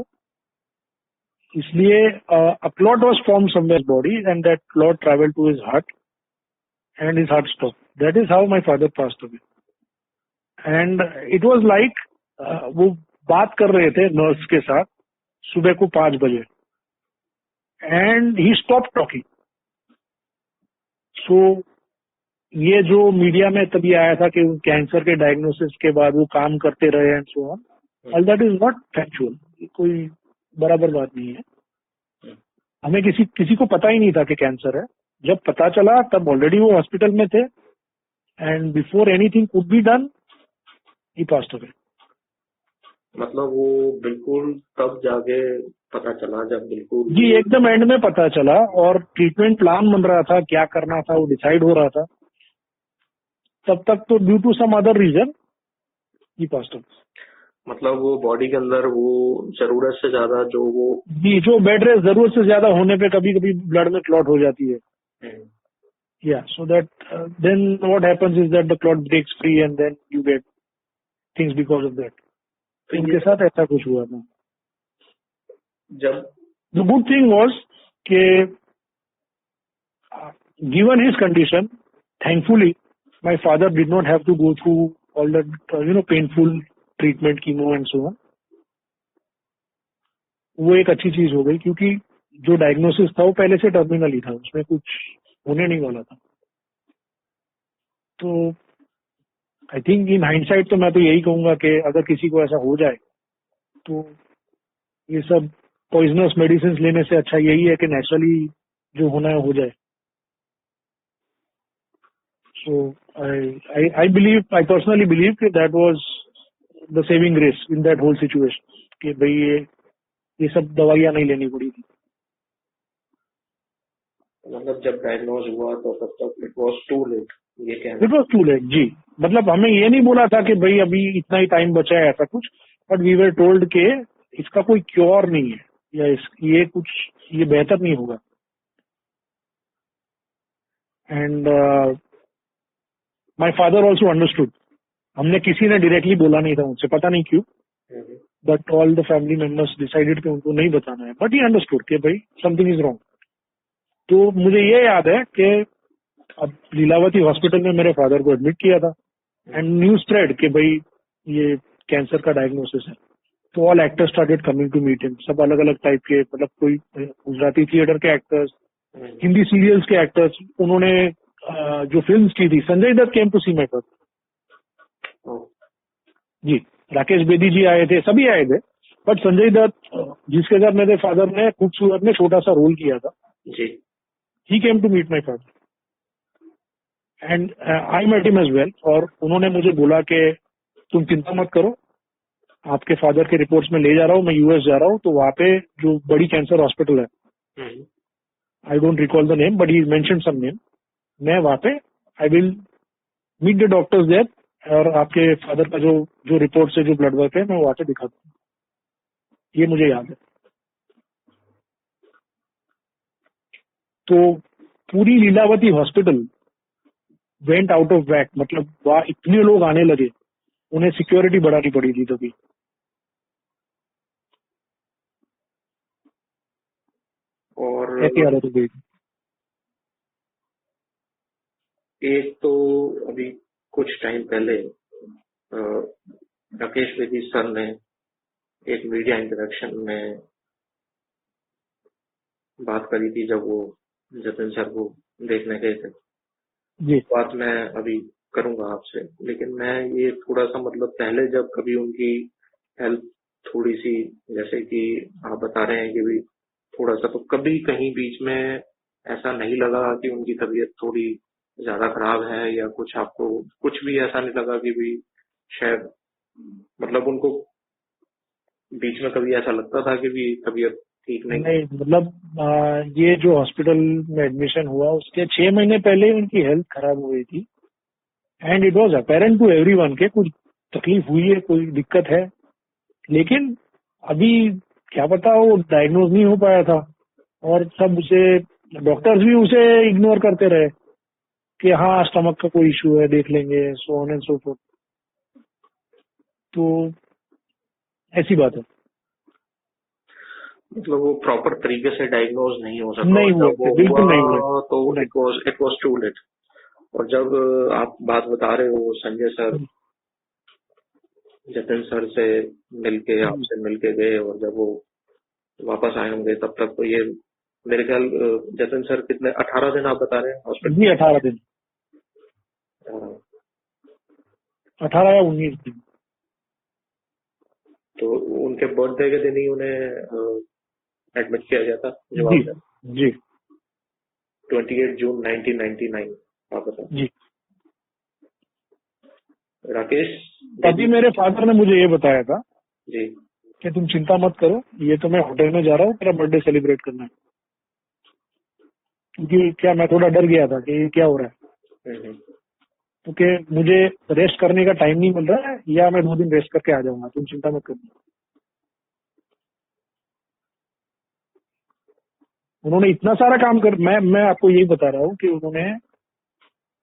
इसलिए a clot was formed somewhere in his body and that clot traveled to his heart and his heart stopped. That is how my father passed away. And it was like वो बात कर रहे थे nurse के साथ सुबह को 5 बजे and he stopped talking. So ये जो मीडिया में तभी आया था कि कैंसर के डायग्नोसिस के बाद वो काम करते रहे and so on, all that is not factual, कोई बराबर बात नहीं है। हमें किसी को पता ही नहीं था कि कैंसर है। जब पता चला तब ऑलरेडी वो हॉस्पिटल में थे and before anything could be done he passed away. मतलब वो बिल्कुल तब जाके पता चला जब बिल्कुल जी एकदम एंड में पता चला और ट्रीटमेंट प्लान बन रहा था, क्या करना था वो डिसाइड हो रहा था। तब तक तो due to some other reason he passed away. मतलब वो बॉडी के अंदर वो जरूरत से ज्यादा जो बेड रेस्ट जरूरत से ज्यादा होने पे कभी कभी ब्लड में क्लॉट हो जाती है। या so that then what happens is that the clot breaks free and then you get things because of that. उनके साथ ऐसा कुछ हुआ था। जब द गुड थिंग वॉज कि given his condition, thankfully my father did not have to go through all that painful treatment, chemo and so on. वो एक अच्छी चीज हो गई, क्योंकि जो डायग्नोसिस था वो पहले से टर्मिनल ही था, उसमें कुछ होने नहीं वाला था। तो आई थिंक इन हाइंडसाइट तो मैं तो यही कहूंगा कि अगर किसी को ऐसा हो जाए तो ये सब पॉइजनस मेडिसिन लेने से अच्छा यही है कि नेचुरली जो होना है हो जाए। सो आई पर्सनली बिलीव कि that was the saving grace in that whole situation, कि भाई ये सब दवाइयां नहीं लेनी पड़ी थी। मतलब जब डायग्नोज हुआ तो तब तक इट वाज टू लेट, ये कहना? इट वॉज टू लेट जी। मतलब हमें ये नहीं बोला था कि भाई अभी इतना ही टाइम बचा है ऐसा कुछ, बट वी वर टोल्ड के इसका कोई क्योर नहीं है, या ये बेहतर नहीं होगा। And my father also understood. हमने किसी ने डायरेक्टली बोला नहीं था मुझसे, पता नहीं क्यों, but all the family members decided कि उनको नहीं बताना है, बट ही अंडरस्टूड कि भाई समथिंग इज रॉन्ग। तो मुझे ये याद है कि अब लीलावती हॉस्पिटल में मेरे फादर को एडमिट किया था, एंड न्यूज स्प्रेड कि भाई ये कैंसर का डायग्नोसिस है। तो all actors started coming to meet him, सब अलग अलग टाइप के, मतलब कोई गुजराती थिएटर के एक्टर्स, हिंदी सीरियल्स के एक्टर्स, उन्होंने जो फिल्म्स की थी। Sanjay Dutt came to see my father ji, Rakesh Bedi ji आए थे, सभी आए थे, बट संजय दत्त जिसके साथ मेरे फादर ने खूबसूरत में छोटा सा रोल किया था जी, he came to meet my father and I met him as well. और उन्होंने मुझे बोला कि तुम चिंता मत करो, आपके फादर के रिपोर्ट्स में ले जा रहा हूँ, मैं यूएस जा रहा हूँ, तो वहाँ पे जो बड़ी कैंसर हॉस्पिटल है, I don't recall the name but he mention some name, मैं वहाँ पे I will meet the doctors there, और आपके फादर का जो रिपोर्ट से जो ब्लड वर्क है मैं वहाँ पे दिखा दूँ। ये मुझे याद है। तो पूरी Lilavati hospital went out of whack, मतलब वहाँ इतने लोग आने लगे, उन्हें सिक्योरिटी बढ़ानी पड़ी थी तभी। और ऐसी हालत हो गई थी। एक तो अभी कुछ टाइम पहले राकेश बेदी सर ने एक मीडिया इंटरेक्शन में बात करी थी जब वो जतिन सर को देखने गए थे जी। बात मैं अभी करूंगा आपसे, लेकिन मैं ये थोड़ा सा मतलब पहले जब कभी उनकी हेल्थ थोड़ी सी, जैसे कि आप बता रहे हैं कि भी थोड़ा सा, तो कभी कहीं बीच में ऐसा नहीं लगा कि उनकी तबीयत थोड़ी ज्यादा खराब है या कुछ? आपको कुछ भी ऐसा नहीं लगा कि भी शायद मतलब उनको बीच में कभी ऐसा लगता था कि भी तबीयत ठीक नहीं? मतलब ये जो हॉस्पिटल में एडमिशन हुआ उसके 6 महीने पहले उनकी हेल्थ खराब हो गई थी, and it was apparent to everyone के कुछ तकलीफ हुई है, कोई दिक्कत है, लेकिन अभी क्या पता वो डायग्नोज नहीं हो पाया था, और सब उसे, डॉक्टर्स भी उसे इग्नोर करते रहे कि हाँ स्टमक का कोई इशू है, देख लेंगे, सो ऑन एंड सो फोर्थ। तो ऐसी बात है। मतलब वो प्रॉपर तरीके से डायग्नोज नहीं हो सका, नहीं हुआ, बिल्कुल नहीं हुआ, तो इट वाज टू लेट। और जब आप बात बता रहे हो संजय सर जतिन सर से मिलके, आपसे मिलके गए, और जब वो वापस आए होंगे तब तक तो ये मेरे ख्याल जतिन सर कितने 18 दिन आप बता रहे हैं हॉस्पिटल? जी 18 दिन, 18 या 19 दिन। तो उनके बर्थडे के दिन ही उन्हें एडमिट किया गया था जी जी 28 जून 1999 आप बता जी। राकेश तभी मेरे फादर ने मुझे ये बताया था जी कि तुम चिंता मत करो, ये तो मैं होटल में जा रहा हूँ, तेरा बर्थडे सेलिब्रेट करना है। क्योंकि क्या मैं थोड़ा डर गया था कि ये क्या हो रहा है, क्योंकि मुझे रेस्ट करने का टाइम नहीं मिल रहा है, या मैं 2 दिन रेस्ट करके आ जाऊंगा, तुम चिंता मत करना। उन्होंने इतना सारा काम कर, मैं आपको यही बता रहा हूँ कि उन्होंने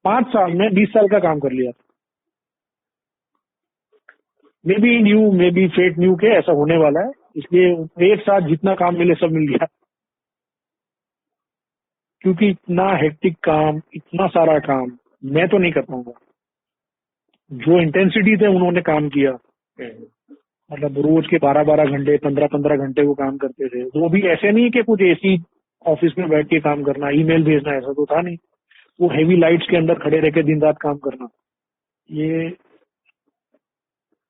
5 साल में 20 साल का काम कर लिया था। Maybe new, maybe fate new के ऐसा होने वाला है, इसलिए एक साथ जितना काम मिले सब मिल गया, क्योंकि इतना हेक्टिक काम, इतना सारा काम मैं तो नहीं कर पाऊंगा। जो इंटेंसिटी थे उन्होंने काम किया, मतलब रोज के 12-12 घंटे, 15-15 घंटे वो काम करते थे। वो भी ऐसे नहीं कि कुछ एसी ऑफिस में बैठ के काम करना, ईमेल भेजना, ऐसा तो था नहीं। वो हेवी लाइट्स के अंदर खड़े रह के दिन रात काम करना,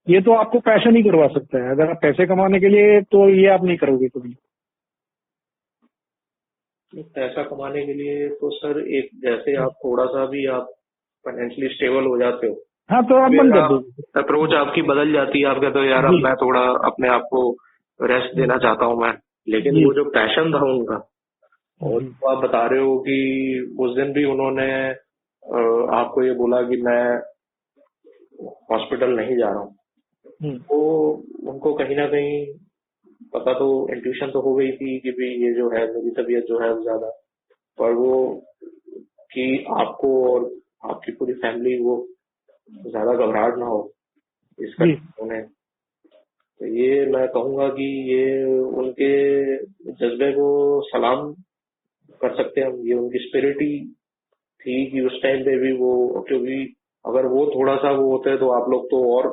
ये तो आपको पैशन ही करवा सकता है। अगर आप पैसे कमाने के लिए, तो ये आप नहीं करोगे कभी। पैसा कमाने के लिए तो सर, एक जैसे आप थोड़ा सा भी आप फाइनेंशियली स्टेबल हो जाते हो, हाँ, तो आप बंद कर दो। अप्रोच आपकी बदल जाती है। आप कहते हो यार अब मैं थोड़ा अपने आप को रेस्ट देना चाहता हूँ मैं। लेकिन वो जो पैशन था उनका, और आप बता रहे हो कि उस दिन भी उन्होंने आपको ये बोला कि मैं हॉस्पिटल नहीं जा रहा हूँ, तो उनको कहीं ना कहीं पता तो, इंट्यूशन तो हो गई थी कि भी ये जो है मेरी तबीयत जो है ज्यादा, पर वो कि आपको और आपकी पूरी फैमिली वो ज्यादा घबराहट ना हो इसका उन्हें। तो ये मैं कहूंगा कि ये उनके जज्बे को सलाम कर सकते हैं हम। ये उनकी स्पिरिट ही थी कि उस टाइम पे भी वो, क्योंकि अगर वो थोड़ा सा वो होते तो आप लोग तो और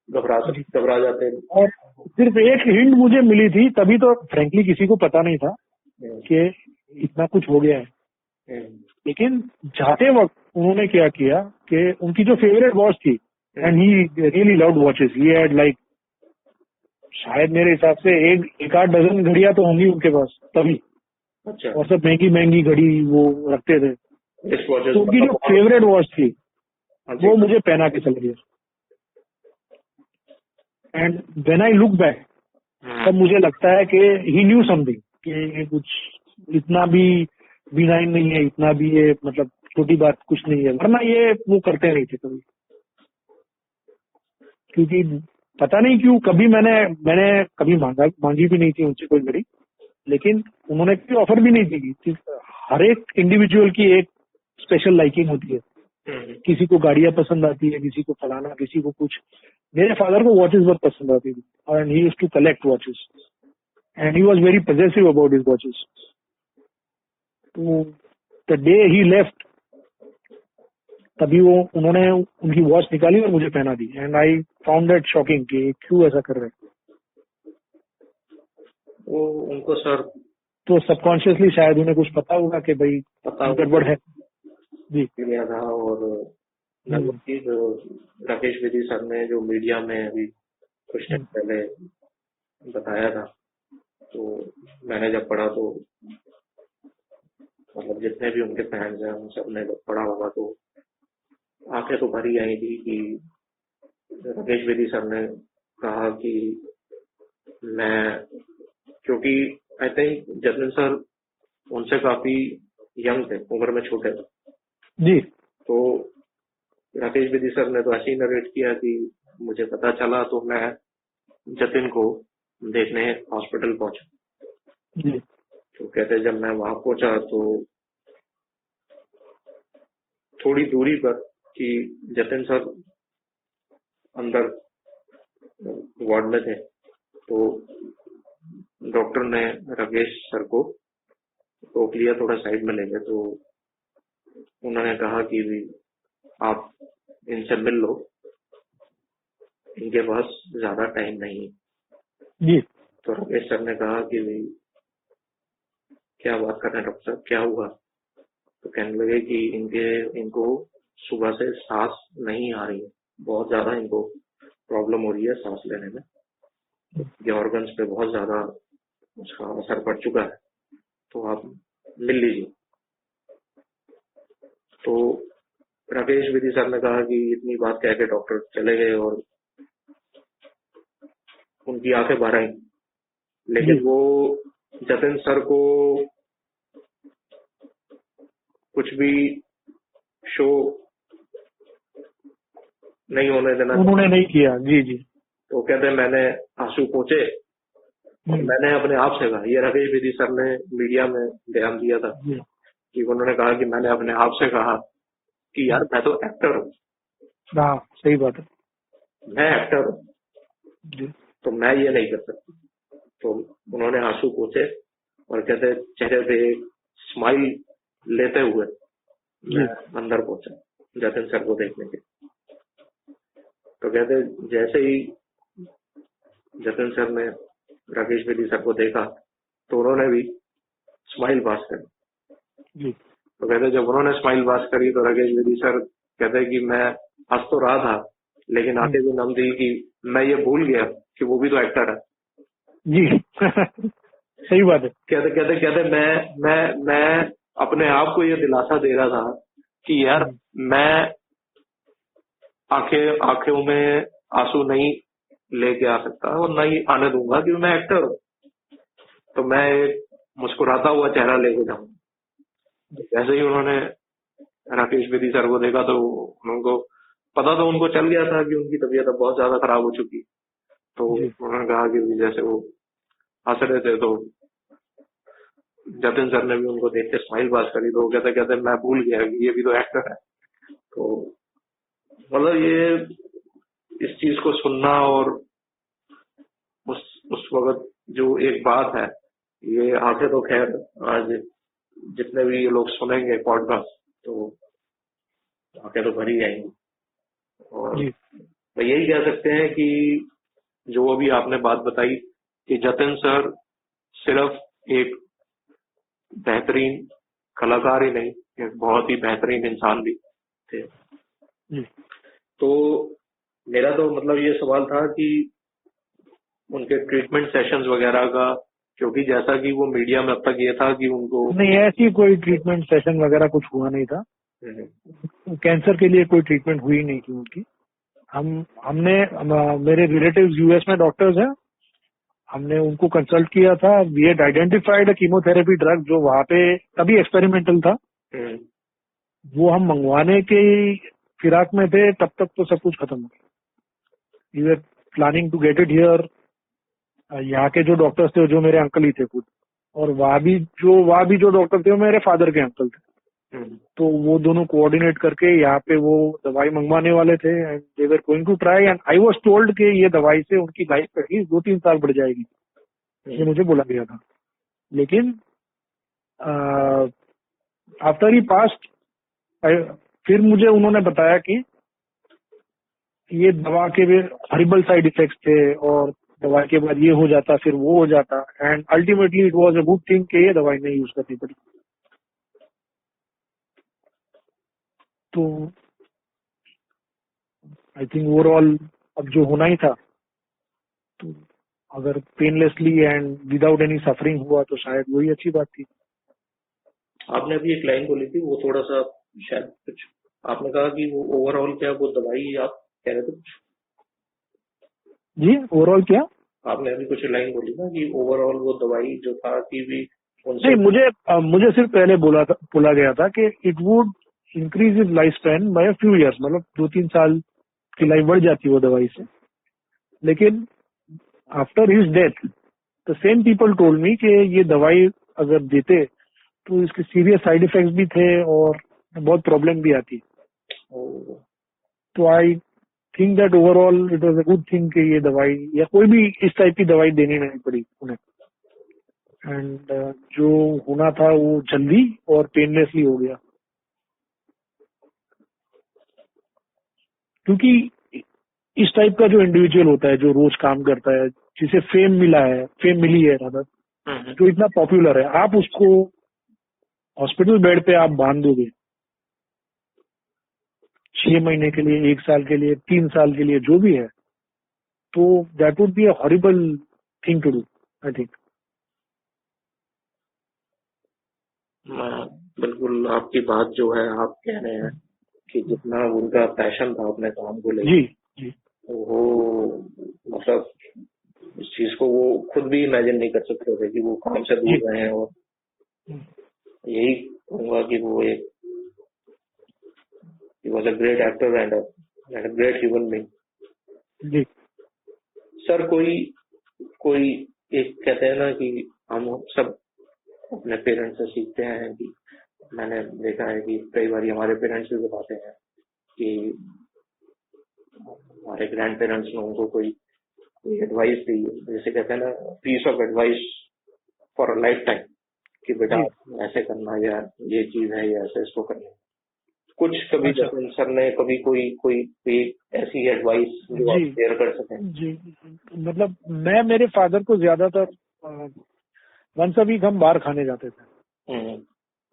घबरा जाते। और सिर्फ एक हिंट मुझे मिली थी, तभी तो फ्रैंकली किसी को पता नहीं था कि इतना कुछ हो गया है। लेकिन जाते वक्त उन्होंने क्या किया कि उनकी जो फेवरेट वॉच थी, and he really loved watches, he had like, शायद मेरे हिसाब से एक आध डजन घड़ियां तो होंगी उनके पास तभी। अच्छा। और सब महंगी महंगी घड़ी वो रखते थे। तो उनकी जो फेवरेट वॉच थी वो मुझे पहना के चल गया। And when I look back, तब मुझे लगता है कि ही न्यू समथिंग, कि ये कुछ इतना भी बिनाइन नहीं है, इतना भी ये मतलब छोटी बात कुछ नहीं है, वरना ये वो करते नहीं थे कभी। क्योंकि पता नहीं क्यों कभी मैंने कभी मांगी भी नहीं थी उनसे कोई घड़ी, लेकिन उन्होंने कोई ऑफर भी नहीं दी। हर एक इंडिविजुअल की एक स्पेशल लाइकिंग होती है। किसी को गाड़ियां पसंद आती है, किसी को फलाना, किसी को कुछ। मेरे फादर को वॉचेस बहुत पसंद आती थी, and he used to collect watches, and he was very possessive about his watches. तो द डे ही लेफ्ट, तभी उन्होंने उनकी वॉच निकाली और मुझे पहना दी, and I found that shocking कि क्यों ऐसा कर रहे हैं। वो उनको सर, तो सबकॉन्शियसली शायद उन्हें कुछ पता होगा कि भाई गड़बड़ है जी। था। और राकेश विधि सर ने जो मीडिया में अभी कुछ टाइम पहले बताया था, तो मैंने जब पढ़ा तो मतलब जितने भी उनके फैंस हैं उन सब ने जब पढ़ा होगा तो आंखें तो भरी आई थी कि राकेश विधि सर ने कहा कि मैं, क्योंकि आई थिंक जतिन सर उनसे काफी यंग थे, उम्र में छोटे थे जी। तो राकेश विधि सर ने तो ऐसे ही नरेट किया कि मुझे पता चला तो मैं जतिन को देखने हॉस्पिटल पहुंचा। तो कहते जब मैं वहां पहुंचा तो थोड़ी दूरी पर कि जतिन सर अंदर वार्ड में थे, तो डॉक्टर ने राकेश सर को रोक लिया, थोड़ा साइड में ले गए। तो उन्होंने कहा कि भी आप इनसे मिल लो, इनके पास ज्यादा टाइम नहीं जी। तो राकेश सर ने कहा कि भी क्या बात कर रहे हैं डॉक्टर साहब, क्या हुआ? तो कहने लगे कि इनको सुबह से सांस नहीं आ रही है, बहुत ज्यादा इनको प्रॉब्लम हो रही है सांस लेने में, ये ऑर्गन्स पे बहुत ज्यादा उसका असर पड़ चुका है, तो आप मिल लीजिए। तो राकेश विधि सर ने कहा कि इतनी बात कह के डॉक्टर चले गए और उनकी आंखें भर आई। लेकिन वो जतिन सर को कुछ भी शो नहीं होने देना, उन्होंने नहीं किया। जी जी। तो कहते मैंने आंसू पोंछे, मैंने अपने आप से कहा, ये राकेश विधि सर ने मीडिया में बयान दिया था कि उन्होंने कहा कि मैंने अपने आप से कहा कि यार मैं तो एक्टर हूँ। हाँ, सही बात है, मैं एक्टर हूँ, जी तो मैं ये नहीं कर सकता। तो उन्होंने आंसू पोंछे और कहते चेहरे पे स्माइल लेते हुए मैं अंदर पहुंचा जतिन सर को देखने के। तो कहते जैसे ही जतिन सर ने राकेश बेदी सर को देखा तो उन्होंने भी स्माइल पास करी। तो कहते जब उन्होंने स्माइल पास करी तो राकेश बेदी सर कहते कि मैं हंस तो रहा था लेकिन आंखें भी नम थी कि मैं ये भूल गया कि वो भी तो एक्टर है। जी सही बात है। कहते मैं अपने आप को ये दिलासा दे रहा था कि यार मैं आंखों में आंसू नहीं लेके आ सकता और न ही आने दूंगा क्योंकि मैं एक्टर हूँ। तो मैं एक मुस्कुराता हुआ चेहरा लेके जाऊंगा। जैसे ही उन्होंने राकेश बेदी सर को देखा तो उनको पता तो उनको चल गया था कि उनकी तबीयत अब बहुत ज्यादा खराब हो चुकी। तो उन्होंने कहा कि जैसे वो हंस रहे थे तो जतिन सर ने भी उनको देख के स्माइल पास करी। तो कहते मैं भूल गया कि ये भी तो एक्टर है। तो मतलब ये इस चीज को सुनना और उस वक्त जो एक बात है ये आंखें तो खैर आज जितने भी ये लोग सुनेंगे पॉडकास्ट तो आंखें तो भरी जाएंगी। और तो यही कह सकते हैं कि जो अभी आपने बात बताई कि जतिन सर सिर्फ एक बेहतरीन कलाकार ही नहीं एक बहुत ही बेहतरीन इंसान भी थे। तो मेरा तो मतलब ये सवाल था कि उनके ट्रीटमेंट सेशंस वगैरह का, क्योंकि जैसा कि वो मीडिया में अब तक ये था कि उनको नहीं ऐसी कोई ट्रीटमेंट सेशन वगैरह कुछ हुआ नहीं था। कैंसर के लिए कोई ट्रीटमेंट हुई नहीं थी उनकी। हमने मेरे रिलेटिव्स यूएस में डॉक्टर्स हैं, हमने उनको कंसल्ट किया था। We had identified a chemotherapy drug जो वहाँ पे तभी एक्सपेरिमेंटल था। वो हम मंगवाने के फिराक में थे तब तक तो सब कुछ खत्म हो गया। We were planning to get it here. यहाँ के जो डॉक्टर्स थे जो मेरे अंकल ही थे खुद, और वहाँ भी जो डॉक्टर थे वो मेरे फादर के अंकल थे। तो वो दोनों कोऑर्डिनेट करके यहाँ पे वो दवाई मंगवाने वाले थे and they were going to try and I was told कि ये दवाई से उनकी लाइफ एटलीस्ट 2-3 साल बढ़ जाएगी, ये मुझे बोला गया था। लेकिन आफ्टर ही पास्ट फिर मुझे उन्होंने बताया कि ये दवा के भी हॉरिबल साइड इफेक्ट्स थे और दवाई के बाद ये हो जाता फिर वो हो जाता and ultimately it was a good thing कि ये दवाई नहीं यूज करनी पड़ी। तो आई थिंक ओवरऑल अब जो होना ही था तो अगर पेनलेसली एंड विदाउट एनी सफरिंग हुआ तो शायद वही अच्छी बात थी। आपने अभी एक लाइन बोली थी वो थोड़ा सा शायद कुछ आपने कहा कि वो ओवरऑल क्या वो दवाई आप कह रहे थे कुछ? जी ओवरऑल क्या आपने अभी कुछ लाइन बोली ना कि ओवरऑल वो दवाई जो था कि भी नहीं मुझे सिर्फ पहले बोला गया था कि it would increase his life span by a few years, मतलब 2-3 साल की लाइफ बढ़ जाती है वो दवाई से। लेकिन after his death the same people told me कि ये दवाई अगर देते तो इसके सीरियस साइड इफेक्ट्स भी थे और बहुत प्रॉब्लम भी आती। तो आई think that overall it was a good thing कि ये दवाई या कोई भी इस टाइप की दवाई देनी नहीं पड़ी उन्हें। एंड जो होना था वो जल्दी और पेनलेसली हो गया, क्योंकि इस टाइप का जो इंडिविजुअल होता है जो रोज काम करता है, जिसे फेम मिली है रादर, जो इतना पॉपुलर है, आप उसको हॉस्पिटल बेड पे आप बांध दोगे 6 महीने के लिए, 1 साल के लिए, 3 साल के लिए, जो भी है, तो that would be a horrible thing to do I think. बिल्कुल आपकी बात जो है आप कह रहे हैं कि जितना उनका पैशन था अपने काम को लेकर, जी वो मतलब इस चीज को वो खुद भी इमेजिन नहीं कर सकते थे कि वो काम से दूर रहे हैं। और यही कहूंगा कि वो एक he was a great actor and a great human being। जी सर कोई एक कहते हैं ना कि हम सब अपने पेरेंट्स से सीखते हैं कि मैंने देखा है कि कई बार हमारे पेरेंट्स भी बताते हैं कि हमारे ग्रैंड पेरेंट्स ने उनको कोई कोई एडवाइस दी, जैसे कहते हैं ना, piece of advice for a lifetime, कि बेटा ऐसे करना, या ये चीज है, या ऐसे इसको करना, कुछ कभी अच्छा। जतिन सर ने कभी कोई ऐसी एडवाइस जो आप शेयर कर सकें? जी, मतलब मैं मेरे फादर को ज्यादातर वंस अ वीक हम बाहर खाने जाते थे,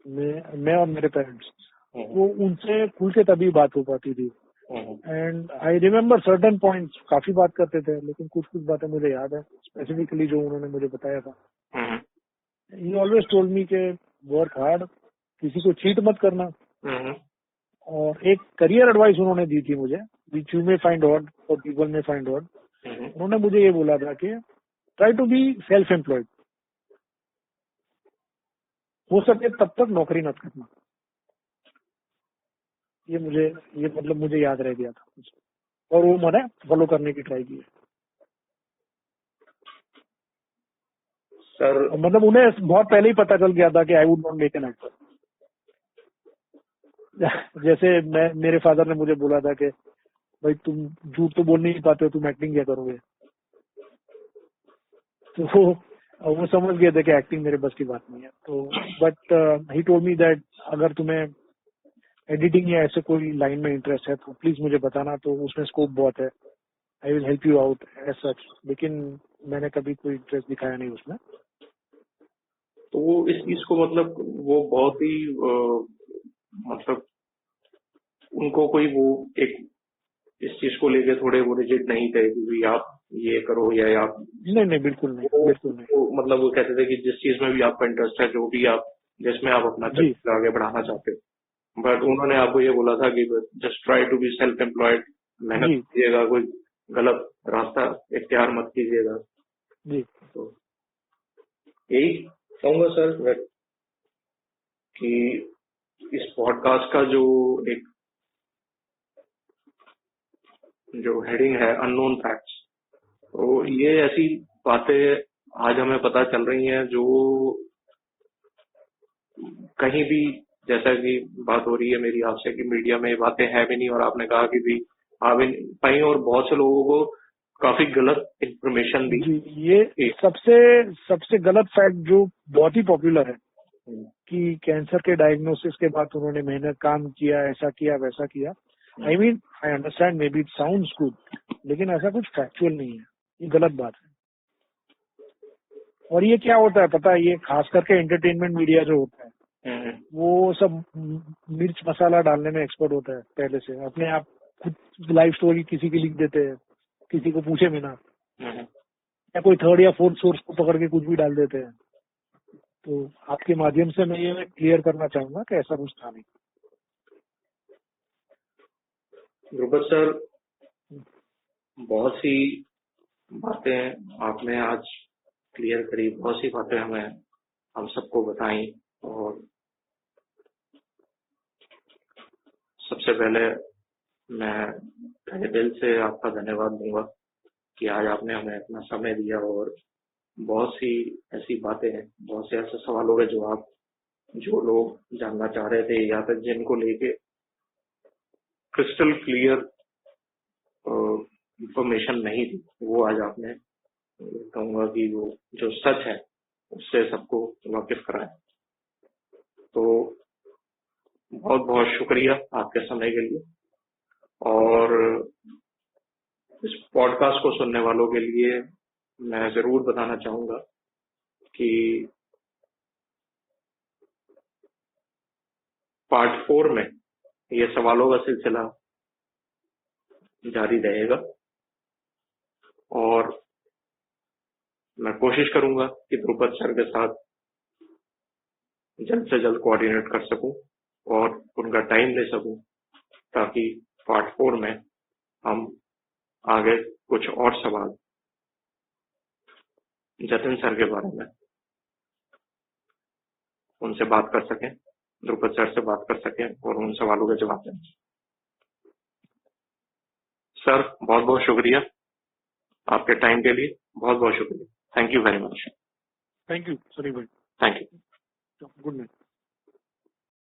मैं और मेरे पेरेंट्स, वो उनसे खुल के तभी बात हो पाती थी। And I remember certain points, काफी बात करते थे, लेकिन कुछ बातें मुझे याद है स्पेसिफिकली जो उन्होंने मुझे बताया था। ही ऑलवेज टोल्ड मी के वर्क हार्ड, किसी को चीट मत करना, और एक करियर एडवाइस उन्होंने दी थी मुझे, which you may find odd or people may find odd. उन्होंने मुझे ये बोला था कि try to be self employed, हो सके तब तक नौकरी मत करना। ये मुझे याद रह गया था, और वो मैंने फॉलो करने की ट्राई की है। सर मतलब उन्हें बहुत पहले ही पता चल गया था कि I would not make an actor. जैसे मेरे फादर ने मुझे बोला था कि भाई तुम झूठ तो बोल नहीं पाते हो, तुम एक्टिंग क्या करोगे। तो वो समझ गए थे कि एक्टिंग मेरे बस की बात नहीं है। तो but he told me that अगर तुम्हें एडिटिंग या ऐसे कोई लाइन में इंटरेस्ट है तो प्लीज मुझे बताना, तो उसमें स्कोप बहुत है, I will help you out as such. लेकिन मैंने कभी कोई इंटरेस्ट दिखाया नहीं उसमें। तो इस चीज को मतलब वो बहुत ही मतलब उनको कोई वो एक इस चीज को लेके थोड़े वो रिजिड नहीं थे कि आप ये करो या आप नहीं बिल्कुल नहीं, बिल्कुल नहीं। मतलब वो कहते थे कि जिस चीज में भी आपका इंटरेस्ट है, जो भी आप जिसमें आप अपना करियर आगे बढ़ाना चाहते हो, बट उन्होंने आपको ये बोला था कि just try to be self employed, मेहनत कीजिएगा, कोई गलत रास्ता इख्तियार मत कीजिएगा। जी, तो यही कहूंगा सर कि इस पॉडकास्ट का जो हेडिंग है अननोन फैक्ट्स, तो ये ऐसी बातें आज हमें पता चल रही हैं जो कहीं भी, जैसा कि बात हो रही है मेरी आपसे कि मीडिया में ये बातें है भी नहीं, और आपने कहा कि भी आ भी नहीं पाई, और बहुत से लोगों को काफी गलत इंफॉर्मेशन भी। ये सबसे गलत फैक्ट जो बहुत ही पॉपुलर है कि कैंसर के डायग्नोसिस के बाद उन्होंने मेहनत काम किया, ऐसा किया वैसा किया। I mean I understand, may be it sounds good, लेकिन ऐसा कुछ फैक्चुअल नहीं है, ये गलत बात है। और ये क्या होता है पता है, ये खास करके एंटरटेनमेंट मीडिया जो होता है वो सब मिर्च मसाला डालने में एक्सपर्ट होता है पहले से। अपने आप खुद लाइफ स्टोरी किसी की लिख देते हैं, किसी को पूछे बिना, या कोई थर्ड या फोर्थ सोर्स को पकड़ के कुछ भी डाल देते हैं। तो आपके माध्यम से मैं ये क्लियर करना चाहूंगा कि ऐसा कुछ था नहीं। ध्रुपद सर, बहुत सी बातें आपने आज क्लियर करी, बहुत सी बातें हम सबको बताई, और सबसे पहले मैं तहे दिल से आपका धन्यवाद दूंगा कि आज आपने हमें अपना समय दिया, और बहुत सी ऐसी बातें हैं, बहुत से ऐसे सवालों के जवाब जो लोग जानना चाह रहे थे, या फिर जिनको लेके क्रिस्टल क्लियर इंफॉर्मेशन नहीं थी, वो आज आपने, कहूंगा कि वो जो सच है उससे सबको वाकिफ कराया। तो बहुत बहुत शुक्रिया आपके समय के लिए, और इस पॉडकास्ट को सुनने वालों के लिए मैं जरूर बताना चाहूंगा कि पार्ट 4 में ये सवालों का सिलसिला जारी रहेगा, और मैं कोशिश करूंगा कि ध्रुपद सर के साथ जल्द से जल्द कोऑर्डिनेट कर सकूं और उनका टाइम ले सकूं, ताकि पार्ट 4 में हम आगे कुछ और सवाल जतिन सर के बारे में उनसे बात कर सकें, ध्रुपद सर से बात कर सकें, और उन सवालों के जवाब दें। सर, बहुत बहुत शुक्रिया आपके टाइम के लिए, बहुत बहुत शुक्रिया। Thank you very much. Thank you Sunny bhai. Thank you. Good night.